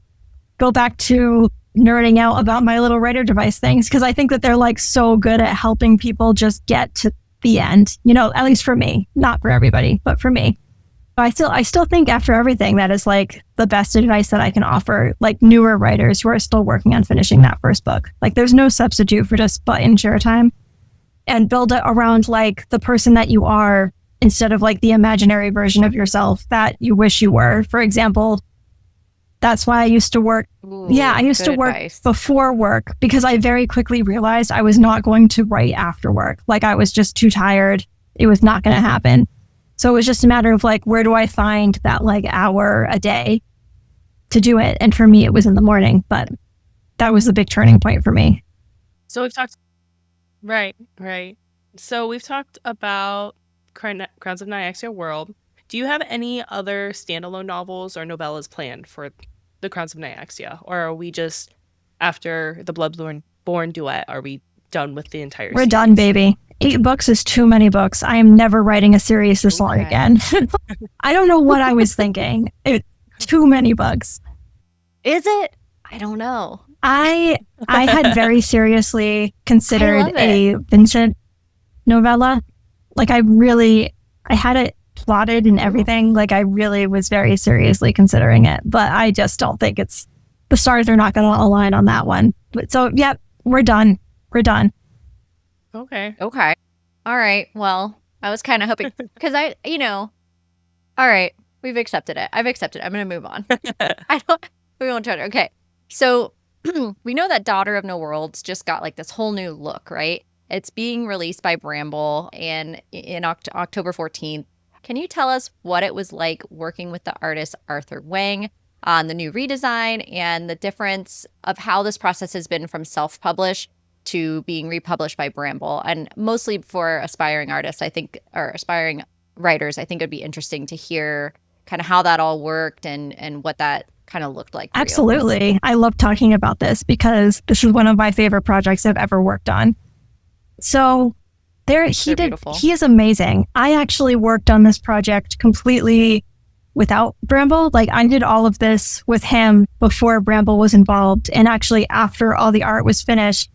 go back to nerding out about my little writer device things, because I think that they're like so good at helping people just get to the end, you know, at least for me, not for everybody, but for me. I still think after everything, that is like the best advice that I can offer like newer writers who are still working on finishing that first book. Like there's no substitute for just button share time, and build it around like the person that you are instead of like the imaginary version of yourself that you wish you were. For example, that's why I used to work. I used to work before work, because I very quickly realized I was not going to write after work. Like I was just too tired. It was not going to happen. So it was just a matter of like, where do I find that like hour a day to do it? And for me, it was in the morning, but that was the big turning point for me. So we've talked, right. So we've talked about Crowns of Nyaxia world. Do you have any other standalone novels or novellas planned for the Crowns of Nyaxia? Or are we just, after the Bloodborne duet, are we done with the entire We're series? done, baby. 8 books is too many books. I am never writing a series this long again. I don't know what I was thinking. Too many books. Is it? I don't know. I had very seriously considered a Vincent novella. Like I had it plotted and everything. Like I really was very seriously considering it, but I just don't think the stars are not going to align on that one. But so, yeah, we're done. Okay. All right. Well, I was kind of hoping, because all right, we've accepted it. I've accepted it. I'm going to move on. We won't try to. Okay. So we know that Daughter of No Worlds just got like this whole new look, right? It's being released by Bramble and in October 14th. Can you tell us what it was like working with the artist Arthur Wang on the new redesign, and the difference of how this process has been from self-publish to being republished by Bramble? And mostly for aspiring artists, I think, or aspiring writers, I think it'd be interesting to hear kind of how that all worked and what that kind of looked like for Absolutely. I love talking about this because this is one of my favorite projects I've ever worked on. So he is amazing. I actually worked on this project completely without Bramble. Like I did all of this with him before Bramble was involved. And actually after all the art was finished,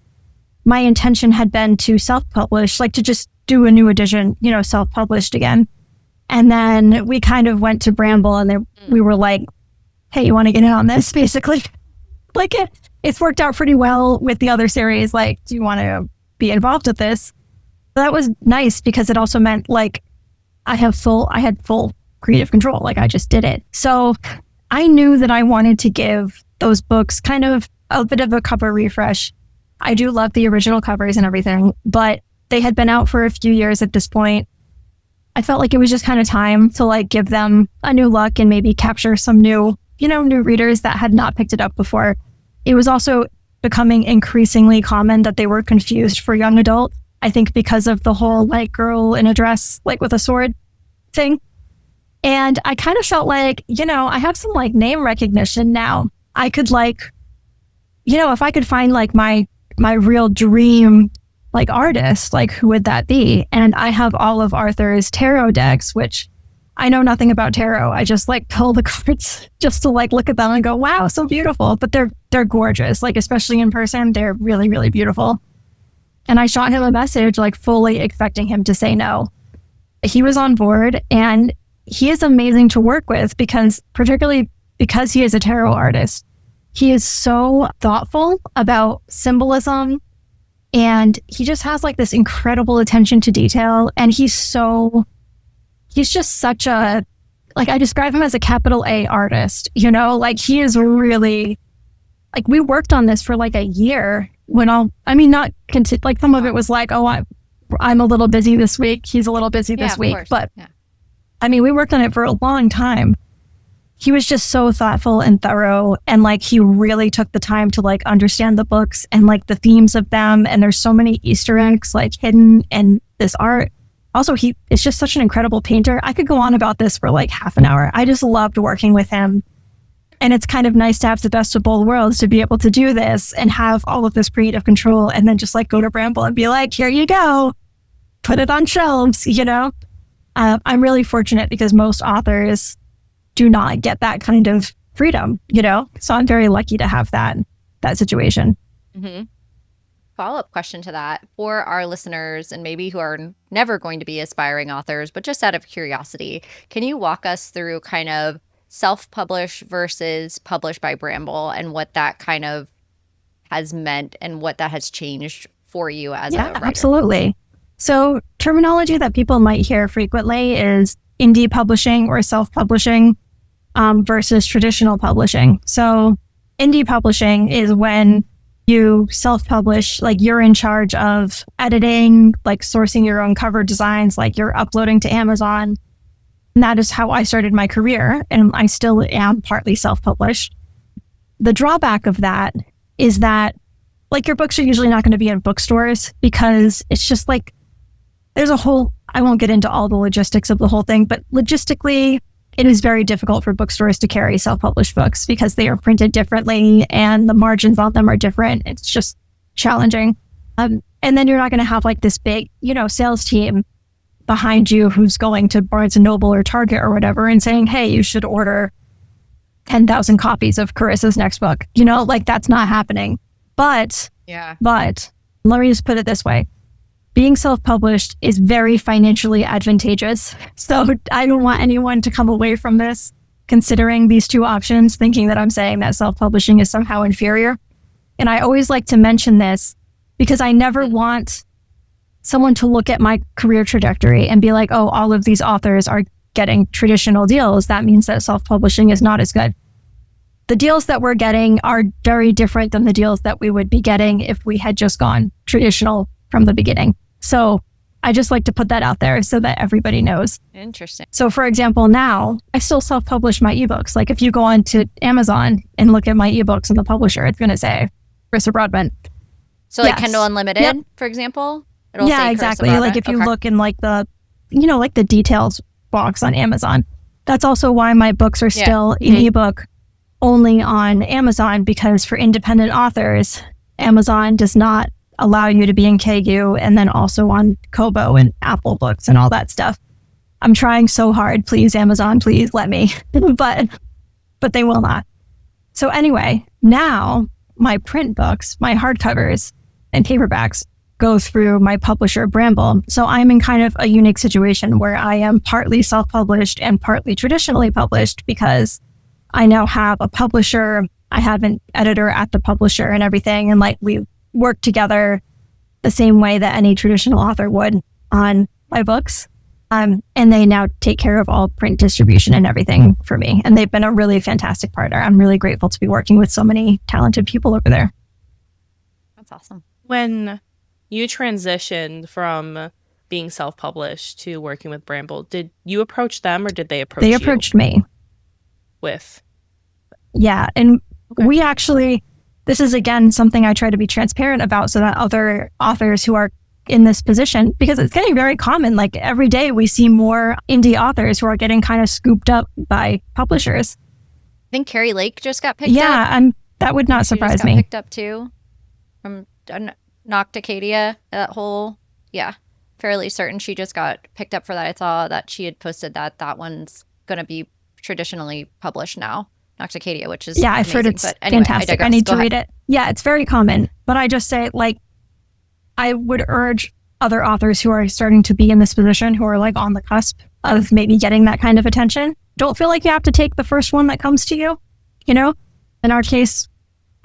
my intention had been to self-publish, like to just do a new edition, self-published again. And then we kind of went to Bramble and we were like, hey, you want to get in on this? Basically, like it's worked out pretty well with the other series. Like, do you want to be involved with this? So that was nice because it also meant like I had full creative control. Like I just did it. So I knew that I wanted to give those books kind of a bit of a cover refresh. I do love the original covers and everything, but they had been out for a few years at this point. I felt like it was just kind of time to like give them a new look and maybe capture some new readers that had not picked it up before. It was also becoming increasingly common that they were confused for young adult. I think because of the whole like girl in a dress, like with a sword thing. And I kind of felt like, I have some like name recognition now. I could like, if I could find like my real dream like artist, like who would that be? And I have all of Arthur's tarot decks, which I know nothing about tarot. I just like pull the cards just to like look at them and go, wow, so beautiful. But they're gorgeous. Like especially in person, they're really, really beautiful. And I shot him a message like fully expecting him to say no. He was on board and he is amazing to work with particularly because he is a tarot artist. he is so thoughtful about symbolism, and he just has like this incredible attention to detail. And he's just such a, like, I describe him as a capital A artist, you know, like he is really, like, we worked on this for like a year when like some of it was like, oh, I'm a little busy this week. He's a little busy this week. Course. But I mean, we worked on it for a long time. He was just so thoughtful and thorough. And like, he really took the time to like understand the books and like the themes of them. And there's so many Easter eggs like hidden in this art. Also, he is just such an incredible painter. I could go on about this for like half an hour. I just loved working with him. And it's kind of nice to have the best of both worlds, to be able to do this and have all of this creative control, and then just like go to Bramble and be like, here you go, put it on shelves, you know? I'm really fortunate because most authors do not get that kind of freedom, you know? So I'm very lucky to have that situation. Mm-hmm. Follow-up question to that for our listeners, and maybe who are never going to be aspiring authors, but just out of curiosity, can you walk us through kind of self-publish versus published by Bramble and what that kind of has meant and what that has changed for you as a writer? Absolutely. So terminology that people might hear frequently is indie publishing or self-publishing versus traditional publishing. So indie publishing is when you self-publish, like you're in charge of editing, like sourcing your own cover designs, like you're uploading to Amazon. And that is how I started my career. And I still am partly self-published. The drawback of that is that like your books are usually not going to be in bookstores, because it's just like, there's a whole, I won't get into all the logistics of the whole thing, but logistically, it is very difficult for bookstores to carry self-published books because they are printed differently and the margins on them are different. It's just challenging. And then you're not going to have like this big, you know, sales team behind you who's going to Barnes & Noble or Target or whatever and saying, hey, you should order 10,000 copies of Carissa's next book. You know, like that's not happening. But let me just put it this way. Being self-published is very financially advantageous. So I don't want anyone to come away from this considering these two options, thinking that I'm saying that self-publishing is somehow inferior. And I always like to mention this because I never want someone to look at my career trajectory and be like, oh, all of these authors are getting traditional deals. That means that self-publishing is not as good. The deals that we're getting are very different than the deals that we would be getting if we had just gone traditional from the beginning. So I just like to put that out there so that everybody knows. Interesting. So for example, now I still self-publish my ebooks. Like if you go on to Amazon and look at my ebooks in the publisher, it's going to say Carissa Broadbent. So like Kindle Unlimited, for example? It'll say exactly. Carissa Like if you look in like the, you know, like the details box on Amazon, that's also why my books are still in ebook only on Amazon, because for independent authors, Amazon does not allow you to be in KU and then also on Kobo and Apple Books and all that stuff. I'm trying so hard. Please, Amazon, please let me. but they will not. So anyway, now my print books, my hardcovers and paperbacks go through my publisher, Bramble. So I'm in kind of a unique situation where I am partly self-published and partly traditionally published because I now have a publisher. I have an editor at the publisher and everything. And like we work together the same way that any traditional author would on my books. And they now take care of all print distribution and everything for me. And they've been a really fantastic partner. I'm really grateful to be working with so many talented people over there. That's awesome. When you transitioned from being self-published to working with Bramble, did you approach them or did they approach you? They approached me. With? Yeah. And we actually, this is again something I try to be transparent about so that other authors who are in this position, because it's getting very common, like every day we see more indie authors who are getting kind of scooped up by publishers. I think Carrie Lake just got picked up. Yeah, and that would not surprise me. Picked up too from Nocticadia, that whole, fairly certain she just got picked up for that. I saw that she had posted that one's going to be traditionally published now. Nocticadia, which is I've heard it's fantastic. I need to read it. Yeah, it's very common. But I just say, like, I would urge other authors who are starting to be in this position, who are like on the cusp of maybe getting that kind of attention. Don't feel like you have to take the first one that comes to you. You know, in our case,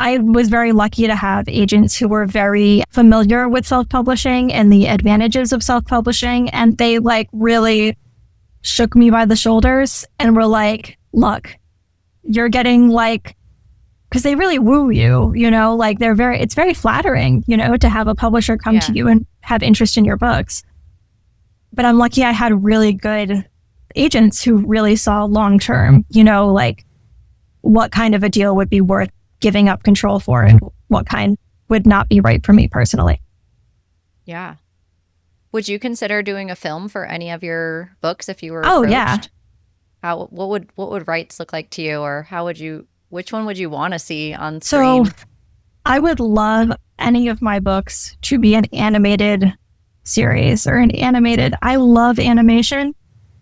I was very lucky to have agents who were very familiar with self-publishing and the advantages of self-publishing. And they like really shook me by the shoulders and were like, look, you're getting like, because they really woo you, you know, like it's very flattering, you know, to have a publisher come to you and have interest in your books. But I'm lucky I had really good agents who really saw long-term, you know, like what kind of a deal would be worth giving up control for and what kind would not be right for me personally. Yeah. Would you consider doing a film for any of your books if you were approached? Yeah. What would rights look like to you, or which one would you want to see on screen? So I would love any of my books to be an animated series or I love animation.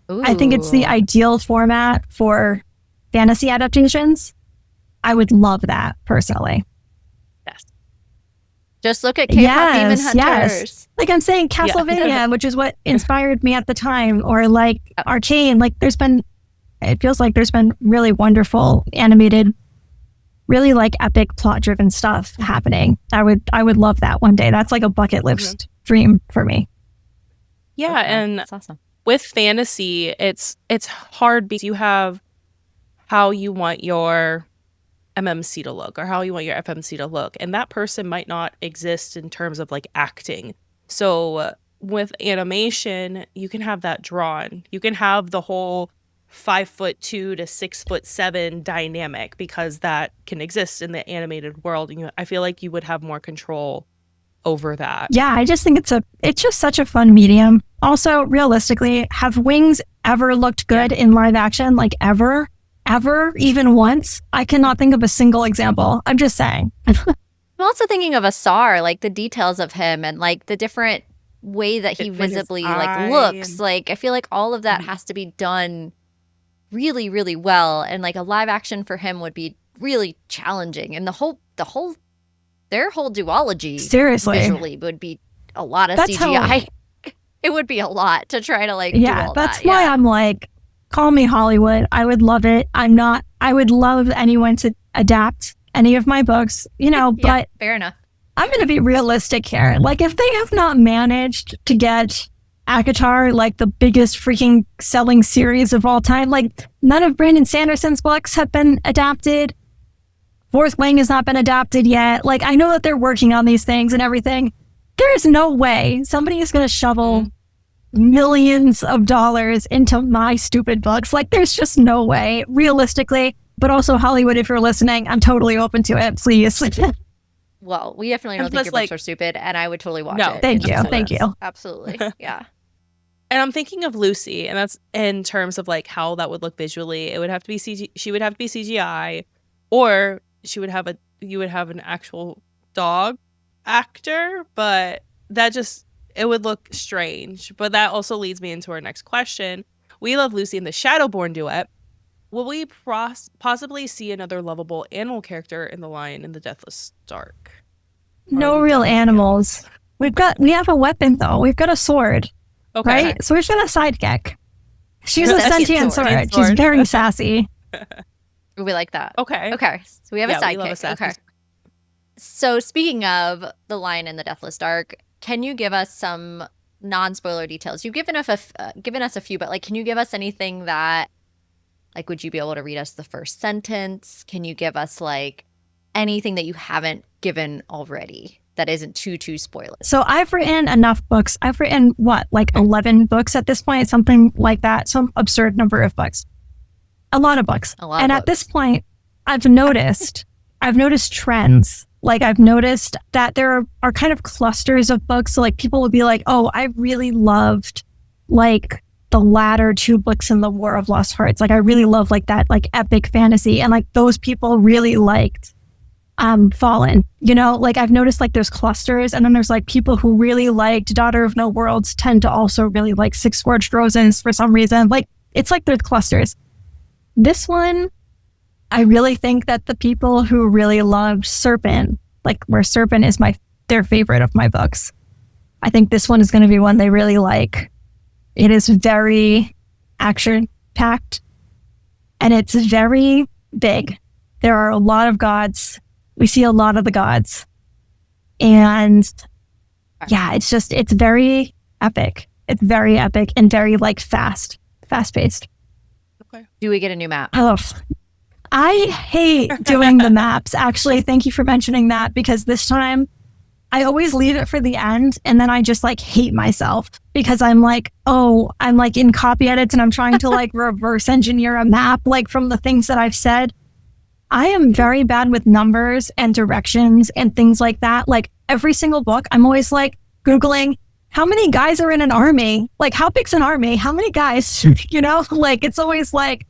Ooh. I think it's the ideal format for fantasy adaptations. I would love that personally. Yes. Just look at K-pop Demon Hunters. Yes. Like I'm saying, Castlevania, which is what inspired me at the time, or like Arcane. Like it feels like there's been really wonderful animated, really like epic plot-driven stuff happening. I would love that one day. That's like a bucket list dream for me. Yeah, okay. and that's awesome. With fantasy, it's hard because you have how you want your MMC to look or how you want your FMC to look, and that person might not exist in terms of like acting. So with animation, you can have that drawn. You can have the whole 5'2" to 6'7" dynamic because that can exist in the animated world. And I feel like you would have more control over that. Yeah, I just think it's just such a fun medium. Also, realistically, have wings ever looked good in live action? Like ever, even once? I cannot think of a single example. I'm just saying. I'm also thinking of Asar, like the details of him and like the different way that he visibly like looks. Like I feel like all of that has to be done really, really well, and like a live action for him would be really challenging, and their whole duology visually would be a lot of CGI. It would be a lot to try to like do all that's why I'm like, call me Hollywood. I would love it. I would love anyone to adapt any of my books, you know, but fair enough. I'm going to be realistic here. Like if they have not managed to get ACOTAR, like the biggest freaking selling series of all time, like none of Brandon Sanderson's books have been adapted. Fourth Wing has not been adapted yet. Like I know that they're working on these things and everything. There is no way somebody is going to shovel millions of dollars into my stupid books. Like there's just no way, realistically. But also Hollywood, if you're listening, I'm totally open to it. Please. Well, we definitely don't think your books are stupid, and I would totally watch it. Thank you. Absolutely. Yeah. And I'm thinking of Lucy, and that's in terms of like how that would look visually. It would have to be she would have to be CGI, or you would have an actual dog actor, but it would look strange. But that also leads me into our next question. We love Lucy in the Shadowborn duet. Will we possibly see another lovable animal character in The Lion in the Deathless Dark? No real animals. We have a weapon though. We've got a sword. Okay. Right? So we've got a sidekick. She's a sentient sword. She's very sassy. We like that. Okay. So we have a sidekick. We love a sassy. Okay. So speaking of The Lion in the Deathless Dark, can you give us some non-spoiler details? You've given us a few, but like, can you give us anything that, like, would you be able to read us the first sentence? Can you give us like anything that you haven't given already that isn't too spoiler? So I've written enough books. I've written 11 books at this point, something like that, some absurd number of books. A lot of books. At this point, I've noticed trends. Like I've noticed that there are kind of clusters of books. So like people will be like, oh, I really loved like the latter two books in the War of Lost Hearts. Like I really love like that like epic fantasy, and like those people really liked Fallen. You know, like I've noticed like there's clusters, and then there's like people who really liked Daughter of No Worlds tend to also really like Six Scorched Roses for some reason. Like it's like there's clusters. This one, I really think that the people who really loved Serpent, like where Serpent is their favorite of my books, I think this one is going to be one they really like. It is very action-packed, and it's very big. There are a lot of gods, We see a lot of the gods. And yeah, it's very epic. It's very epic and very like fast-paced. Okay. Do we get a new map? Oh, I hate doing the maps. Actually, thank you for mentioning that, because this time I always leave it for the end, and then I just like hate myself because I'm like, oh, I'm like in copy edits and I'm trying to like reverse engineer a map like from the things that I've said. I am very bad with numbers and directions and things like that. Like every single book, I'm always like Googling how many guys are in an army? Like how big's an army? How many guys? You know, like it's always like,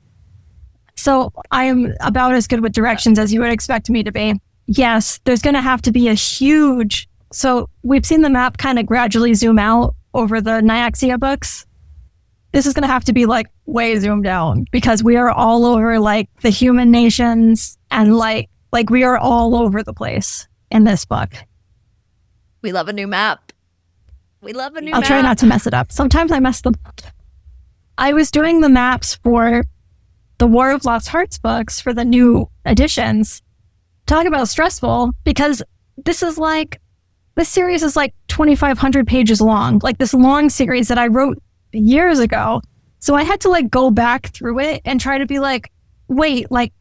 so I am about as good with directions as you would expect me to be. Yes, there's going to have to be a huge, so we've seen the map kind of gradually zoom out over the Nyaxia books. This is going to have to be like way zoomed down because we are all over like the human nations and like we are all over the place in this book. We love a new map. We love a new I'll map. try not to mess it up. Sometimes I mess them up. I was doing the maps for the War of Lost Hearts books for the new editions. Talk about stressful, because this series is like 2,500 pages long, like this long series that I wrote years ago. So I had to like go back through it and try to be like, wait, like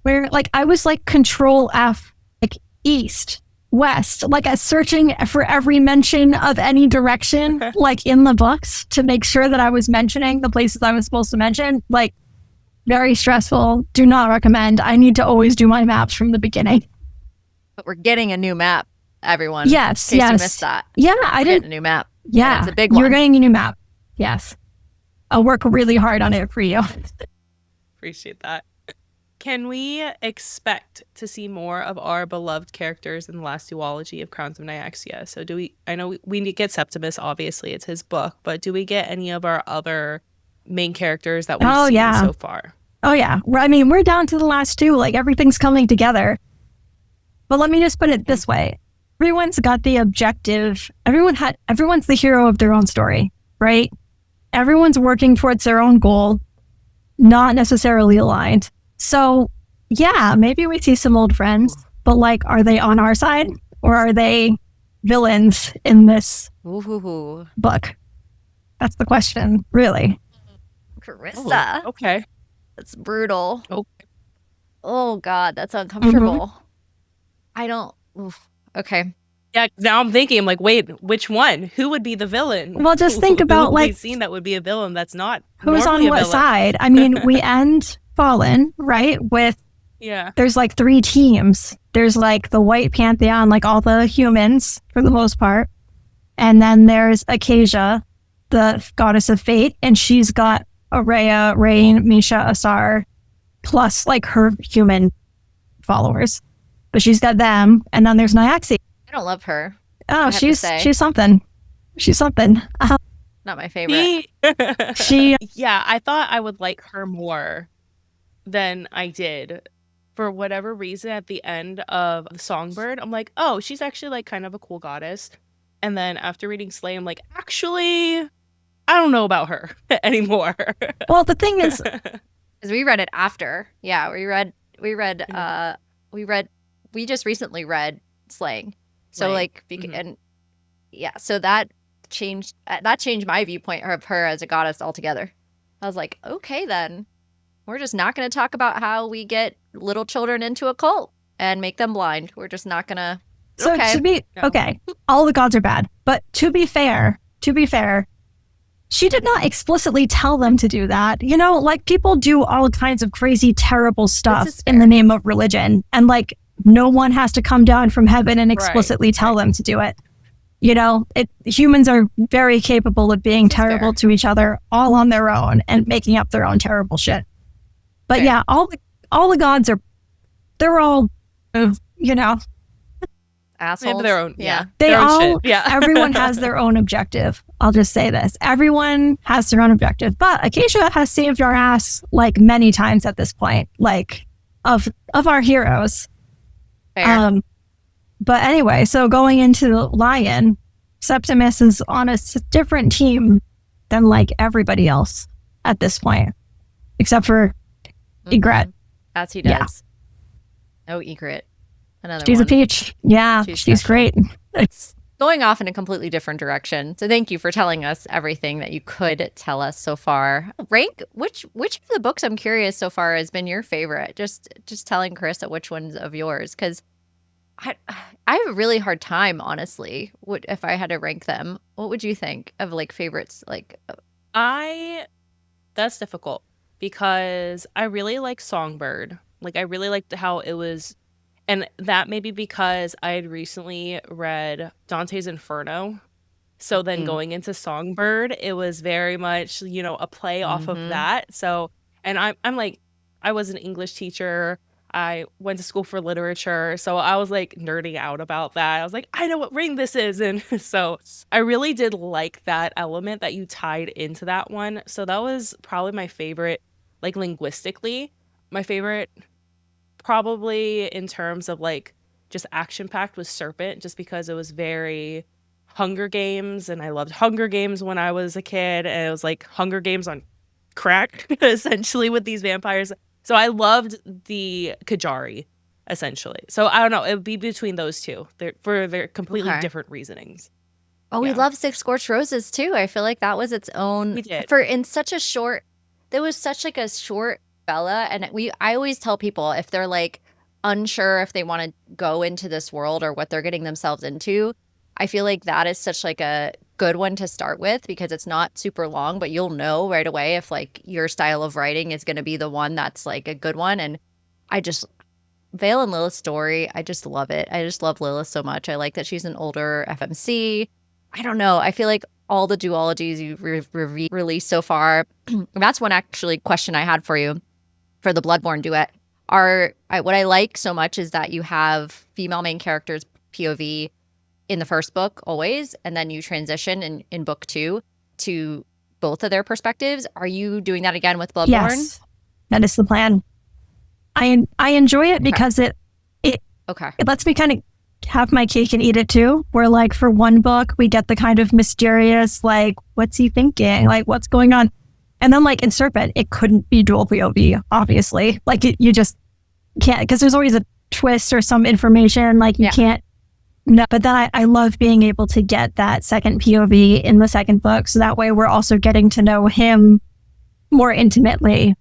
where, like I was like Control F, like east, west, like searching for every mention of any direction, like in the books to make sure that I was mentioning the places I was supposed to mention. Like very stressful. Do not recommend. I need to always do my maps from the beginning. But we're getting a new map, everyone. Yes, in case yes. you missed that. Yeah, We're getting a new map. Yeah, and it's a big one. You're getting a new map. Yes. I'll work really hard on it for you. Appreciate that. Can we expect to see more of our beloved characters in the last duology of Crowns of Nyaxia? So I know we get Septimus, obviously, it's his book, but do we get any of our other main characters that we've seen so far? Oh, yeah. I mean, we're down to the last two. Like, everything's coming together. But let me just put it this way. Everyone's got the objective. Everyone's the hero of their own story, right? Everyone's working towards their own goal, not necessarily aligned. So, yeah, maybe we see some old friends, but like, are they on our side or are they villains in this book? That's the question, really. Carissa. Oh, okay. That's brutal. Okay. Oh, God, that's uncomfortable. I don't... Oof. Okay. Yeah, now I'm thinking, I'm like, wait, which one? Who would be the villain? Well, just think about who like... we've seen that would be a villain that's not who's on what side? I mean, we end Fallen, right? With... Yeah. There's like 3 teams. There's like the White Pantheon, like all the humans for the most part. And then there's Acacia, the goddess of fate, and she's got Araya, Rain, Misha, Asar, plus like her human followers. But she's got them, and then there's Nyaxia. I don't love her. Oh, she's something. She's something. Not my favorite. Yeah, I thought I would like her more than I did. For whatever reason, at the end of the Songbird, I'm like, oh, she's actually like kind of a cool goddess. And then after reading Slay, I'm like, actually, I don't know about her anymore. Well, the thing is, we read it after. Yeah, we just recently read Slaying. So like, and yeah, so that changed my viewpoint of her as a goddess altogether. I was like, okay, then we're just not going to talk about how we get little children into a cult and make them blind. We're just not going to. So okay, all the gods are bad. But to be fair, she did not explicitly tell them to do that. You know, like people do all kinds of crazy, terrible stuff in the name of religion. And like, no one has to come down from heaven and explicitly tell them to do it. You know, humans are very capable of being terrible to each other all on their own and making up their own terrible shit. But yeah, all the gods they're all, you know, assholes. They have their own, everyone has their own objective. I'll just say this. Everyone has their own objective. But Acacia has saved our ass like many times at this point, like of our heroes. Fair. But anyway, so going into Lion, Septimus is on a different team than like everybody else at this point, except for Egret. As he does. Yeah. Oh, Egret. another She's one. a peach. Yeah, she's great. It's going off in a completely different direction. So thank you for telling us everything that you could tell us so far. Rank which of the books, I'm curious, so far has been your favorite? Just telling Carissa which one's of yours, because I have a really hard time, honestly. If I had to rank them, what would you think of like favorites? Like, that's difficult because I really like Songbird. Like I really liked how it was, and that may be because I had recently read Dante's Inferno. So then going into Songbird, it was very much, a play off of that. So, and I'm like, I was an English teacher. I went to school for literature. So I was like nerding out about that. I was like, I know what ring this is. And so I really did like that element that you tied into that one. So that was probably my favorite, like linguistically. My favorite, probably in terms of like just action packed, was Serpent, just because it was very Hunger Games. And I loved Hunger Games when I was a kid. And it was like Hunger Games on crack, essentially, with these vampires. So I loved the Kajari, essentially. So I don't know. It would be between those two. They're completely different reasonings. Oh, we love Six Scorched Roses too. I feel like that was its own. We did. There was such like a short Bella, and I always tell people if they're like unsure if they want to go into this world or what they're getting themselves into, I feel like that is such like a good one to start with because it's not super long, but you'll know right away if like your style of writing is going to be the one that's like a good one. And Vale and Lilith's story, I just love it. I just love Lilith so much. I like that she's an older FMC. I don't know. I feel like all the duologies you've released so far, that's one actually question I had for you for the Bloodborne duet. What I like so much is that you have female main characters POV in the first book always, and then you transition in book 2 to both of their perspectives. Are you doing that again with Bloodborne? Yes, that is the plan. I enjoy it because it lets me kind of have my cake and eat it too, where like for one book we get the kind of mysterious like what's he thinking, like what's going on, and then like in Serpent it couldn't be dual POV, obviously, like you just can't, because there's always a twist or some information like you can't. No, but then I love being able to get that second POV in the second book, so that way we're also getting to know him more intimately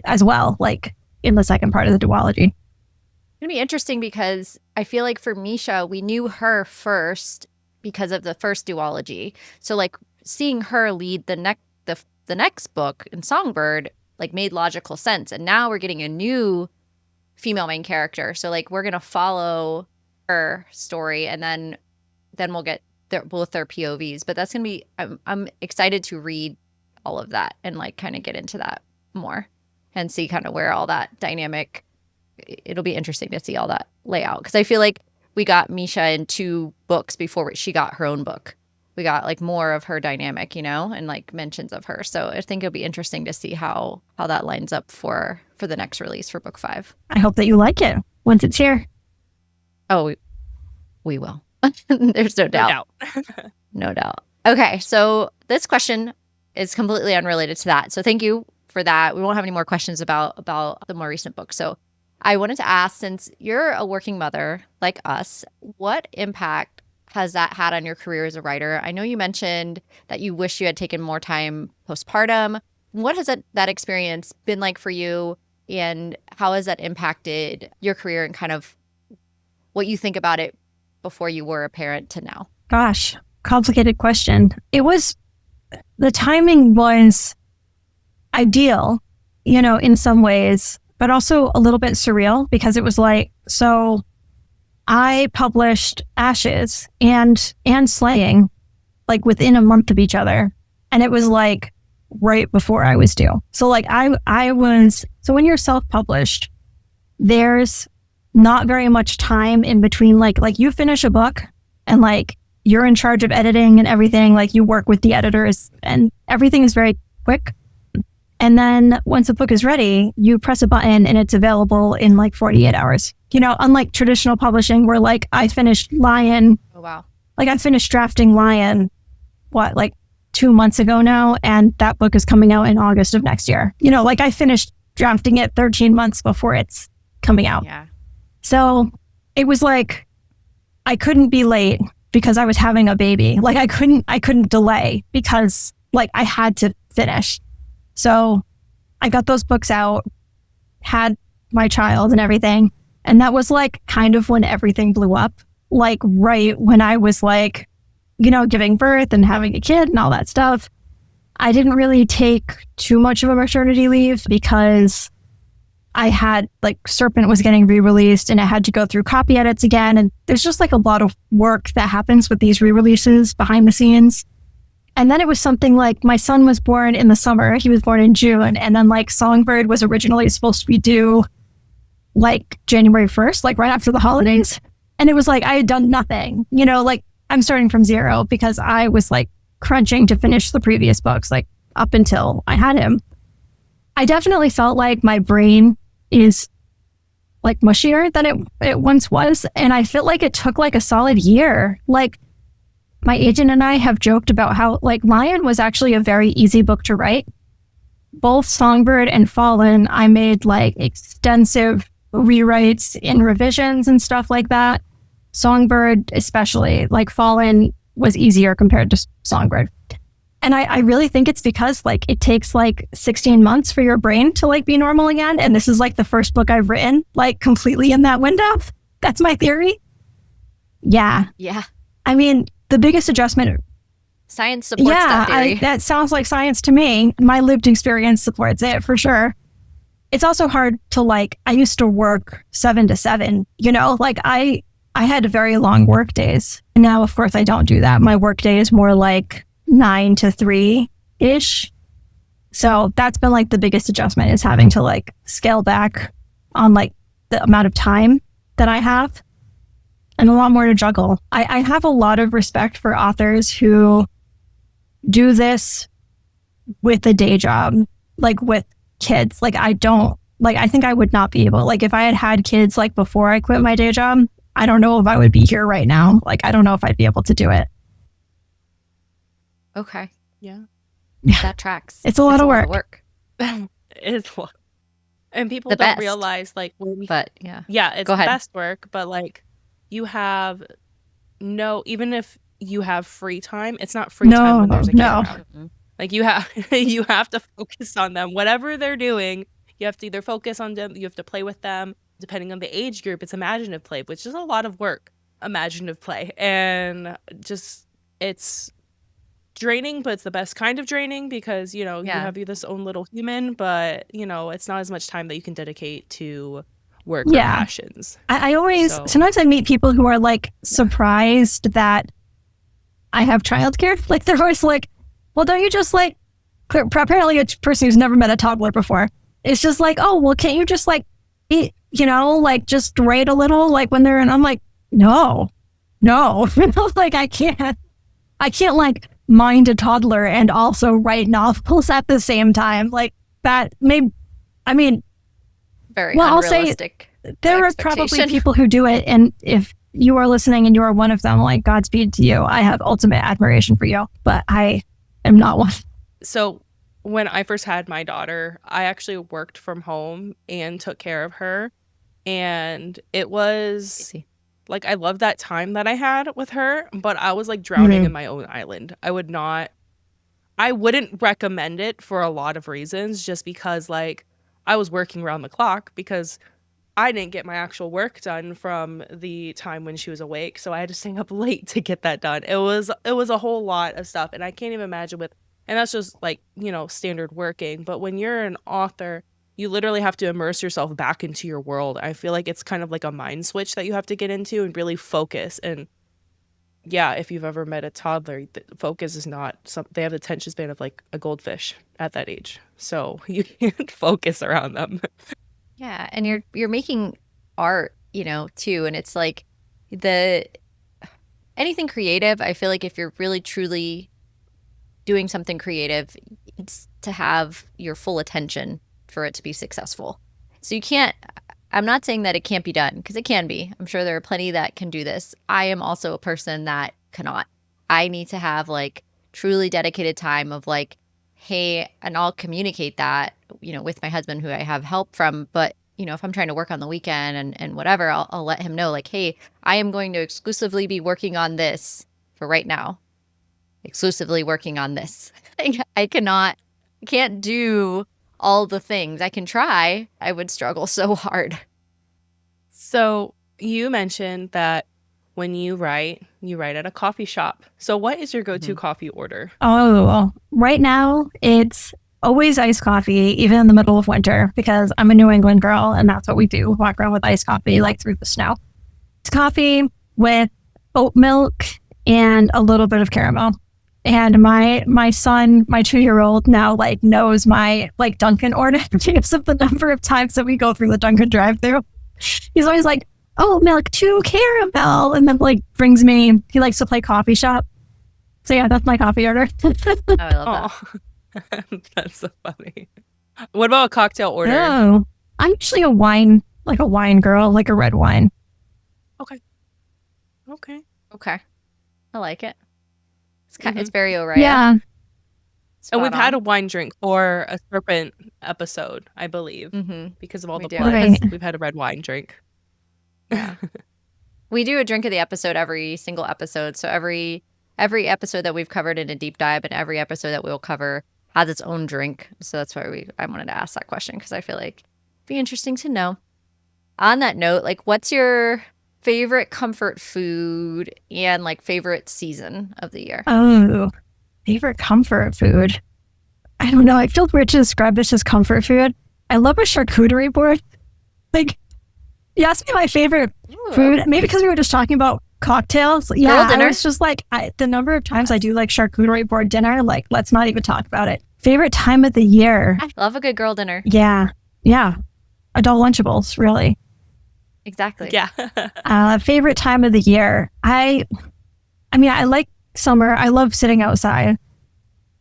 as well, like in the second part of the duology. It's gonna be interesting because I feel like for Misha, we knew her first because of the first duology. So like seeing her lead the next book in Songbird like made logical sense, and now we're getting a new female main character. So like we're gonna follow her story, and then we'll get both their POVs. But that's gonna be I'm excited to read all of that and like kind of get into that more and see kind of where all that dynamic. It'll be interesting to see all that layout, because I feel like we got Misha in 2 books before she got her own book. We got like more of her dynamic, and like mentions of her. So I think it'll be interesting to see how that lines up for the next release for book 5. I hope that you like it once it's here. Oh, we will. There's no doubt. No doubt. Okay, so this question is completely unrelated to that. So thank you for that. We won't have any more questions about the more recent book. So I wanted to ask, since you're a working mother like us, what impact has that had on your career as a writer? I know you mentioned that you wish you had taken more time postpartum. What has that experience been like for you, and how has that impacted your career and kind of what you think about it before you were a parent to now? Gosh, complicated question. The timing was ideal, in some ways, but also a little bit surreal, because it was like, so I published Ashes and Slaying like within a month of each other. And it was like right before I was due. So like so when you're self-published, there's not very much time in between, like you finish a book and like you're in charge of editing and everything, like you work with the editors and everything is very quick. And then once a book is ready, you press a button and it's available in like 48 hours. Unlike traditional publishing where like I finished Lion. Oh, wow. Like I finished drafting Lion, like 2 months ago now, and that book is coming out in August of next year. Like I finished drafting it 13 months before it's coming out. Yeah. So it was like I couldn't be late because I was having a baby. Like I couldn't delay because like I had to finish. So I got those books out, had my child and everything. And that was like kind of when everything blew up. Like right when I was like, you know, giving birth and having a kid and all that stuff. I didn't really take too much of a maternity leave because I had like Serpent was getting re-released and I had to go through copy edits again. And there's just like a lot of work that happens with these re-releases behind the scenes. And then it was something like my son was born in the summer. He was born in June. And then like Songbird was originally supposed to be due like January 1st, like right after the holidays. And it was like I had done nothing, you know, like I'm starting from zero because I was like crunching to finish the previous books, like up until I had him. I definitely felt like my brain is like mushier than it once was. And I feel like it took like a solid year. Like my agent and I have joked about how like Lion was actually a very easy book to write. Both Songbird and Fallen, I made like extensive rewrites and revisions and stuff like that. Songbird especially, like Fallen was easier compared to Songbird. And I really think it's because like it takes like 16 months for your brain to like be normal again. And this is like the first book I've written like completely in that window. That's my theory. Yeah. Yeah. I mean, the biggest adjustment. Science supports that theory. That sounds like science to me. My lived experience supports it for sure. It's also hard to like, I used to work 7 to 7, you know, like I had very long work days. Now, of course, I don't do that. My work day is more like 9 to 3-ish. So that's been like the biggest adjustment is having to like scale back on like the amount of time that I have and a lot more to juggle. I have a lot of respect for authors who do this with a day job, like with kids. Like I don't, like I think I would not be able, like if I had had kids like before I quit my day job, I don't know if I would be here right now. Like I don't know if I'd be able to do it. Okay. Yeah. That tracks. It's a lot of work. It's a lot. And people The don't best. realize like when we, But yeah. yeah, it's Go ahead. best work, but like you have even if you have free time, it's not free time when there's a kid around. Mm-hmm. Like you have to focus on them. Whatever they're doing, you have to either focus on them, you have to play with them. Depending on the age group, it's imaginative play, which is a lot of work, imaginative play. And just, it's draining, but it's the best kind of draining because, you know, you have this own little human, but, you know, it's not as much time that you can dedicate to work or passions. I always, sometimes I meet people who are like surprised that I have childcare. Like they're always like, well, don't you just like, apparently a person who's never met a toddler before, it's just like, oh, well, can't you just like, eat, you know, like just write a little like when they're in, I'm like, no, like I can't like mind a toddler and also write novels at the same time. Like that may, I mean, very unrealistic. I'll say there are probably people who do it. And if you are listening and you are one of them, like Godspeed to you. I have ultimate admiration for you, but I am not one. So when I first had my daughter, I actually worked from home and took care of her. And it was like, I love that time that I had with her, but I was like drowning in my own island. I wouldn't recommend it for a lot of reasons, just because like I was working around the clock because I didn't get my actual work done from the time when she was awake. So I had to stay up late to get that done. It was a whole lot of stuff. And I can't even imagine and that's just like, you know, standard working. But when you're an author, you literally have to immerse yourself back into your world. I feel like it's kind of like a mind switch that you have to get into and really focus. And yeah, if you've ever met a toddler, focus is not they have the attention span of like a goldfish at that age. So you can't focus around them. Yeah. And you're making art, you know, too. And it's like anything creative, I feel like if you're really truly doing something creative, it's to have your full attention for it to be successful. So I'm not saying that it can't be done, because it can be. I'm sure there are plenty that can do this. I am also a person that cannot. I need to have like truly dedicated time of like, hey, and I'll communicate that, you know, with my husband, who I have help from, but if I'm trying to work on the weekend and whatever, I'll let him know, like, hey, I am going to exclusively be working on this for right now. Exclusively working on this. I can't do all the things. I can try. I would struggle so hard. So you mentioned that when you write at a coffee shop. So what is your go-to coffee order? Oh, right now it's always iced coffee, even in the middle of winter, because I'm a New England girl and that's what we do. Walk around with iced coffee like through the snow. It's coffee with oat milk and a little bit of caramel. And my son, my 2-year-old now like knows my like Dunkin' order because of the number of times that we go through the Dunkin' drive-thru. He's always like, "Oh, milk, 2 caramel," and then like brings me. He likes to play coffee shop. So yeah, that's my coffee order. I love that. That's so funny. What about a cocktail order? Oh, I'm usually a wine girl, like a red wine. Okay. I like it. It's very Oraya. Yeah. And we've had a wine drink for a serpent episode, I believe, because of all the blood. Right. We've had a red wine drink. Yeah. We do a drink of the episode every single episode. So every episode that we've covered in a deep dive and every episode that we'll cover has its own drink. So that's why I wanted to ask that question, because I feel like it'd be interesting to know. On that note, like, what's your favorite comfort food and like favorite season of the year? Oh, favorite comfort food. I don't know. I feel weird to describe this as comfort food. I love a charcuterie board. Like, you asked me my favorite food, maybe because we were just talking about cocktails. Yeah, dinner. I was just like, the number of times I do like charcuterie board dinner, like, let's not even talk about it. Favorite time of the year. I love a good girl dinner. Yeah. Adult Lunchables, really. Exactly. Yeah. Favorite time of the year. I mean, I like summer. I love sitting outside,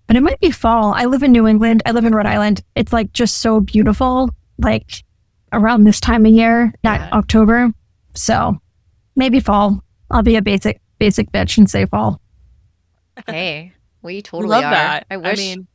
but it might be fall. I live in New England. I live in Rhode Island. It's like just so beautiful, like around this time of year, not October. So maybe fall. I'll be a basic bitch and say fall. Hey, we totally love are. that. I wish. I mean,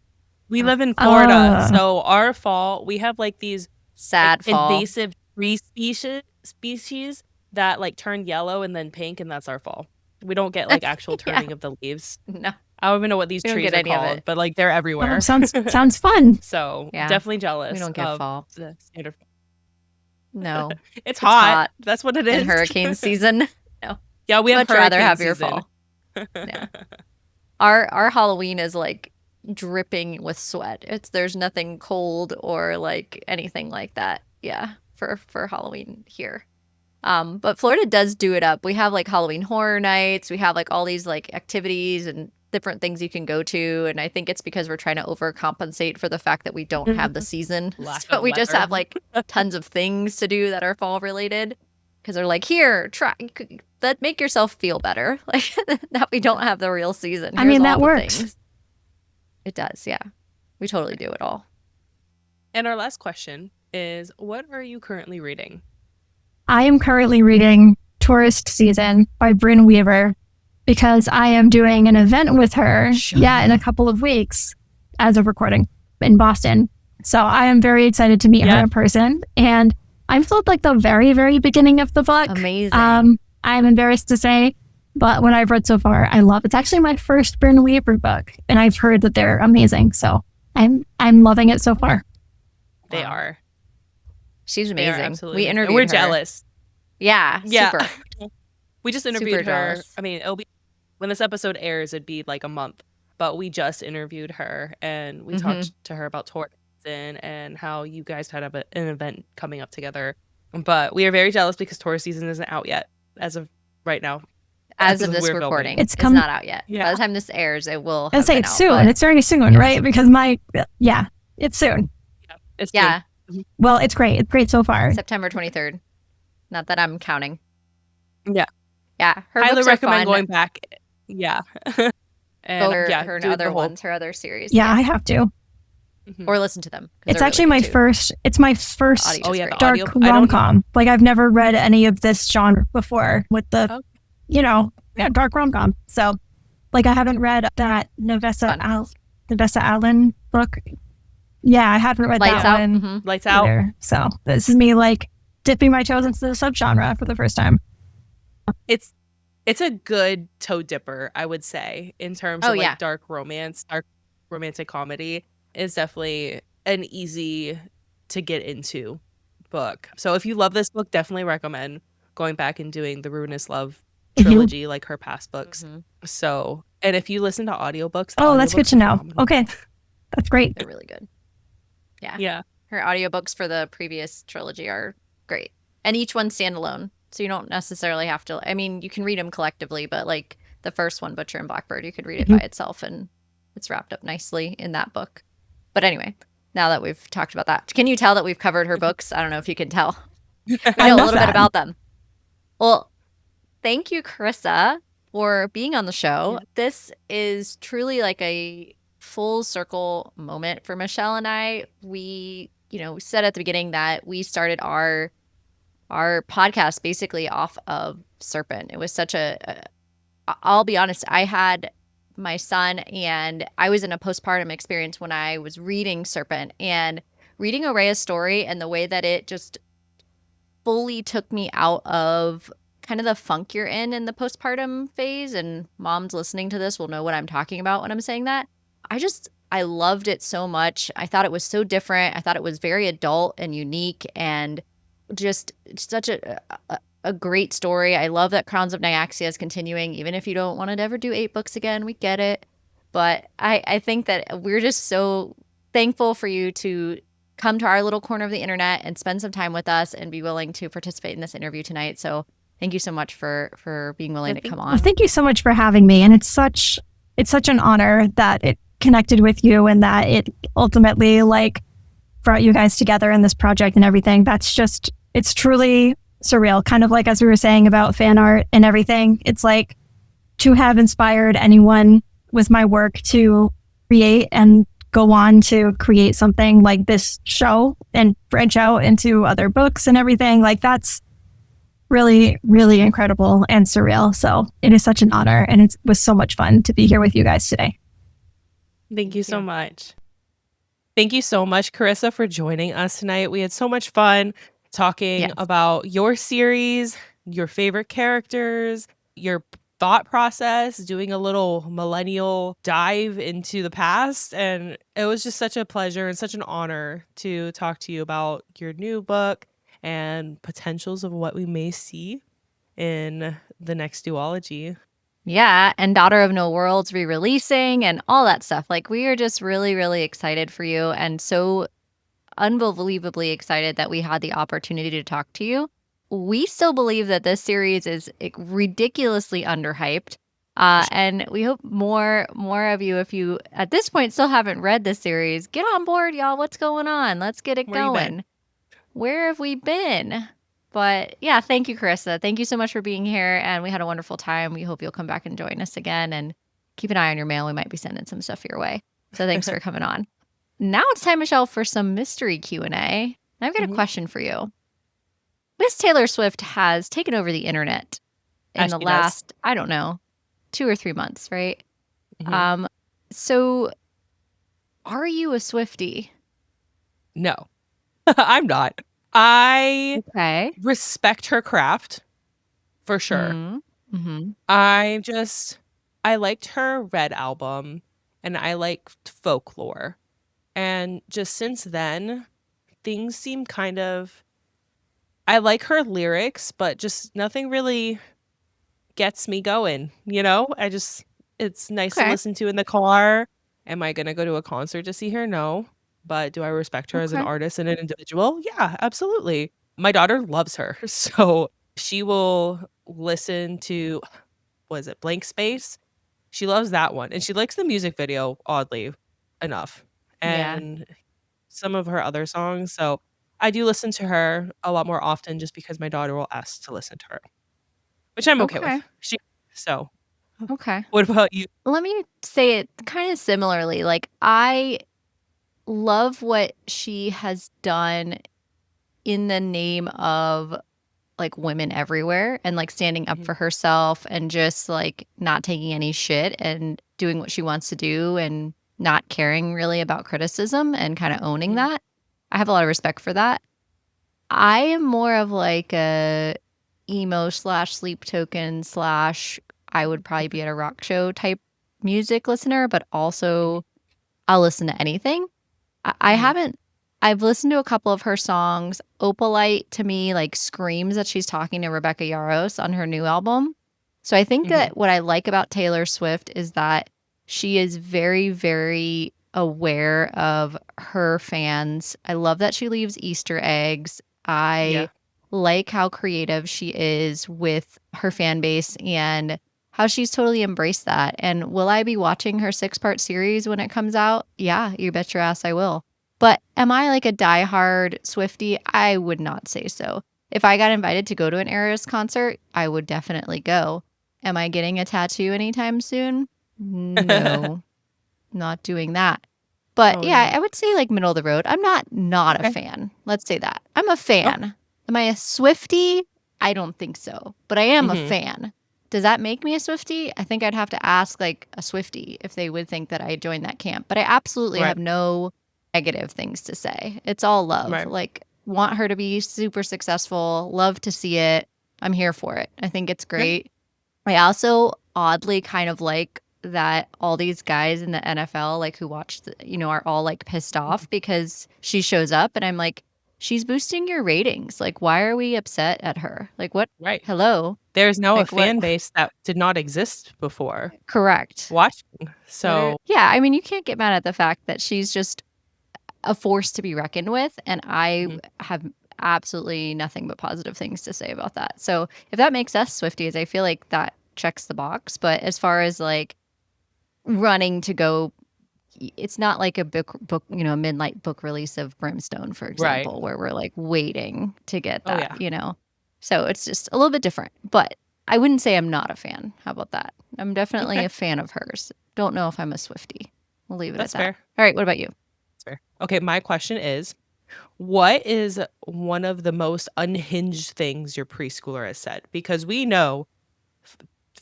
we live in Florida, so our fall, we have like these sad fall. invasive tree species that like turn yellow and then pink, and that's our fall. We don't get like actual turning of the leaves. No, I don't even know what these trees are called, but like they're everywhere. Oh, sounds fun. So definitely jealous. We don't get fall. The standard fall. No, it's hot. That's what it is. In hurricane season. No. Yeah, we have much rather have season. your fall. Yeah. Our Halloween is like dripping with sweat. There's nothing cold or like anything like that. Yeah, for Halloween here. But Florida does do it up. We have like Halloween horror nights. We have like all these like activities and different things you can go to. And I think it's because we're trying to overcompensate for the fact that we don't have the season. So we just have like tons of things to do that are fall related. Because they're like, here, try that, make yourself feel better. Like that we don't have the real season. I mean, that works. It does, yeah. We totally do it all. And our last question is, what are you currently reading? I am currently reading Tourist Season by Brynn Weaver because I am doing an event with her, in a couple of weeks as of recording in Boston. So I am very excited to meet her in person. And I'm still at like the very, very beginning of the book. Amazing. I'm embarrassed to say, but what I've read so far, I love. It's actually my first Brynn Weaver book, and I've heard that they're amazing. So I'm loving it so far. They are. She's amazing. Absolutely. We interviewed and we're her. jealous. Yeah. Super. We just interviewed Super her. jealous. I mean, it'll be when this episode airs, it'd be like a month. But we just interviewed her, and we talked to her about tour season and how you guys had an event coming up together. But we are very jealous because tour season isn't out yet as of right now. As of this recording, it's not out yet. Yeah. By the time this airs, it will. I'd say it's soon. It's very soon, right? Because it's soon. Yeah, it's soon. Well, it's great. It's great so far. September 23rd. Not that I'm counting. Yeah. Yeah. Her highly books are recommend fun. going back. Yeah. And her do other the whole- ones, her other series. Yeah, I have to. Or listen to them. It's actually my first. It's my first Audio's great. dark rom-com. Like I've never read any of this genre before with the, dark rom-com. So, like I haven't read that Navessa Allen book. Yeah, I haven't read Lights that Out. one Lights Out. either. So this is me like dipping my toes into the subgenre for the first time. It's a good toe dipper, I would say, in terms of like dark romance, dark romantic comedy is definitely an easy to get into book. So if you love this book, definitely recommend going back and doing the Ruinous Love trilogy, like her past books. So, and if you listen to audiobooks, that's good to know. Okay, that's great. They're really good. Yeah. Her audiobooks for the previous trilogy are great. And each one's standalone. So you don't necessarily have to, I mean, you can read them collectively, but like the first one, Butcher and Blackbird, you could read it by itself and it's wrapped up nicely in that book. But anyway, now that we've talked about that, can you tell that we've covered her books? I don't know if you can tell. We know a little bit about them. Well, thank you, Carissa, for being on the show. This is truly like a full circle moment for Michelle and I. We said at the beginning that we started our podcast basically off of Serpent. It was such I'll be honest, I had my son and I was in a postpartum experience when I was reading Serpent, and reading Oraya's story and the way that it just fully took me out of kind of the funk you're in the postpartum phase, and moms listening to this will know what I'm talking about when I'm saying that. I loved it so much. I thought it was so different. I thought it was very adult and unique and just such a great story. I love that Crowns of Nyaxia is continuing, even if you don't want to ever do 8 books again. We get it. But I think that we're just so thankful for you to come to our little corner of the internet and spend some time with us and be willing to participate in this interview tonight. So thank you so much for being willing to come on. Well, thank you so much for having me. And it's such an honor that it connected with you and that it ultimately like brought you guys together in this project and everything. It's truly surreal. Kind of like as we were saying about fan art and everything. It's like to have inspired anyone with my work to create and go on to create something like this show and branch out into other books and everything. Like that's really, really incredible and surreal. So it is such an honor, and it was so much fun to be here with you guys today. Thank you so much. Thank you so much, Carissa, for joining us tonight. We had so much fun talking about your series, your favorite characters, your thought process, doing a little millennial dive into the past. And it was just such a pleasure and such an honor to talk to you about your new book and potentials of what we may see in the next duology. Yeah, and Daughter of No Worlds re-releasing and all that stuff. Like, we are just really, really excited for you and so unbelievably excited that we had the opportunity to talk to you. We still believe that this series is ridiculously underhyped. And we hope more of you, if you at this point still haven't read this series, get on board, y'all. What's going on? Let's get it going. Where have we been? But yeah, thank you, Carissa. Thank you so much for being here. And we had a wonderful time. We hope you'll come back and join us again. And keep an eye on your mail. We might be sending some stuff your way. So thanks for coming on. Now it's time, Michelle, for some mystery Q&A. I've got a question for you. Miss Taylor Swift has taken over the internet in the last, I don't know, 2 or 3 months, right? So are you a Swiftie? No, I'm not. I respect her craft for sure. I liked her Red album and I liked Folklore. And just since then, things seem kind of, I like her lyrics, but just nothing really gets me going, it's nice to listen to in the car. Am I going to go to a concert to see her? No. But do I respect her as an artist and an individual? Yeah, absolutely. My daughter loves her. So she will listen to, was it Blank Space? She loves that one. And she likes the music video, oddly enough. And some of her other songs. So I do listen to her a lot more often just because my daughter will ask to listen to her, which I'm okay with. What about you? Let me say it kind of similarly. Like, I love what she has done in the name of like women everywhere and like standing up for herself and just like not taking any shit and doing what she wants to do and not caring really about criticism and kind of owning that. I have a lot of respect for that. I am more of like a emo / sleep token / I would probably be at a rock show type music listener, but also I'll listen to anything. I've listened to a couple of her songs. Opalite to me like screams that she's talking to Rebecca Yarros on her new album. So I think that what I like about Taylor Swift is that she is very, very aware of her fans. I love that she leaves Easter eggs. I like how creative she is with her fan base and how she's totally embraced that. And will I be watching her 6-part series when it comes out? Yeah, you bet your ass I will. But am I like a diehard Swiftie? I would not say so. If I got invited to go to an Eras concert, I would definitely go. Am I getting a tattoo anytime soon? No, not doing that. But I would say like middle of the road. I'm not a fan. Let's say that. I'm a fan. Okay. Am I a Swiftie? I don't think so. But I am a fan. Does that make me a Swiftie? I think I'd have to ask like a Swiftie if they would think that I joined that camp. But I absolutely have no negative things to say. It's all love. Like, want her to be super successful. Love to see it. I'm here for it. I think it's great. I also oddly kind of like that all these guys in the NFL, like who watch, are all like pissed off because she shows up, and I'm like, she's boosting your ratings. Like, why are we upset at her? Like, what? Right. Hello. There's now a fan base that did not exist before. Correct. Watching. So yeah, I mean, you can't get mad at the fact that she's just a force to be reckoned with, and I have absolutely nothing but positive things to say about that. So if that makes us Swifties, I feel like that checks the box. But as far as like running to go, it's not like a book, a midnight book release of Brimstone, for example, where we're like waiting to get that, So it's just a little bit different. But I wouldn't say I'm not a fan. How about that? I'm definitely a fan of hers. Don't know if I'm a Swiftie. We'll leave it at that. Fair. All right, what about you? That's fair. Okay, my question is, what is one of the most unhinged things your preschooler has said? Because we know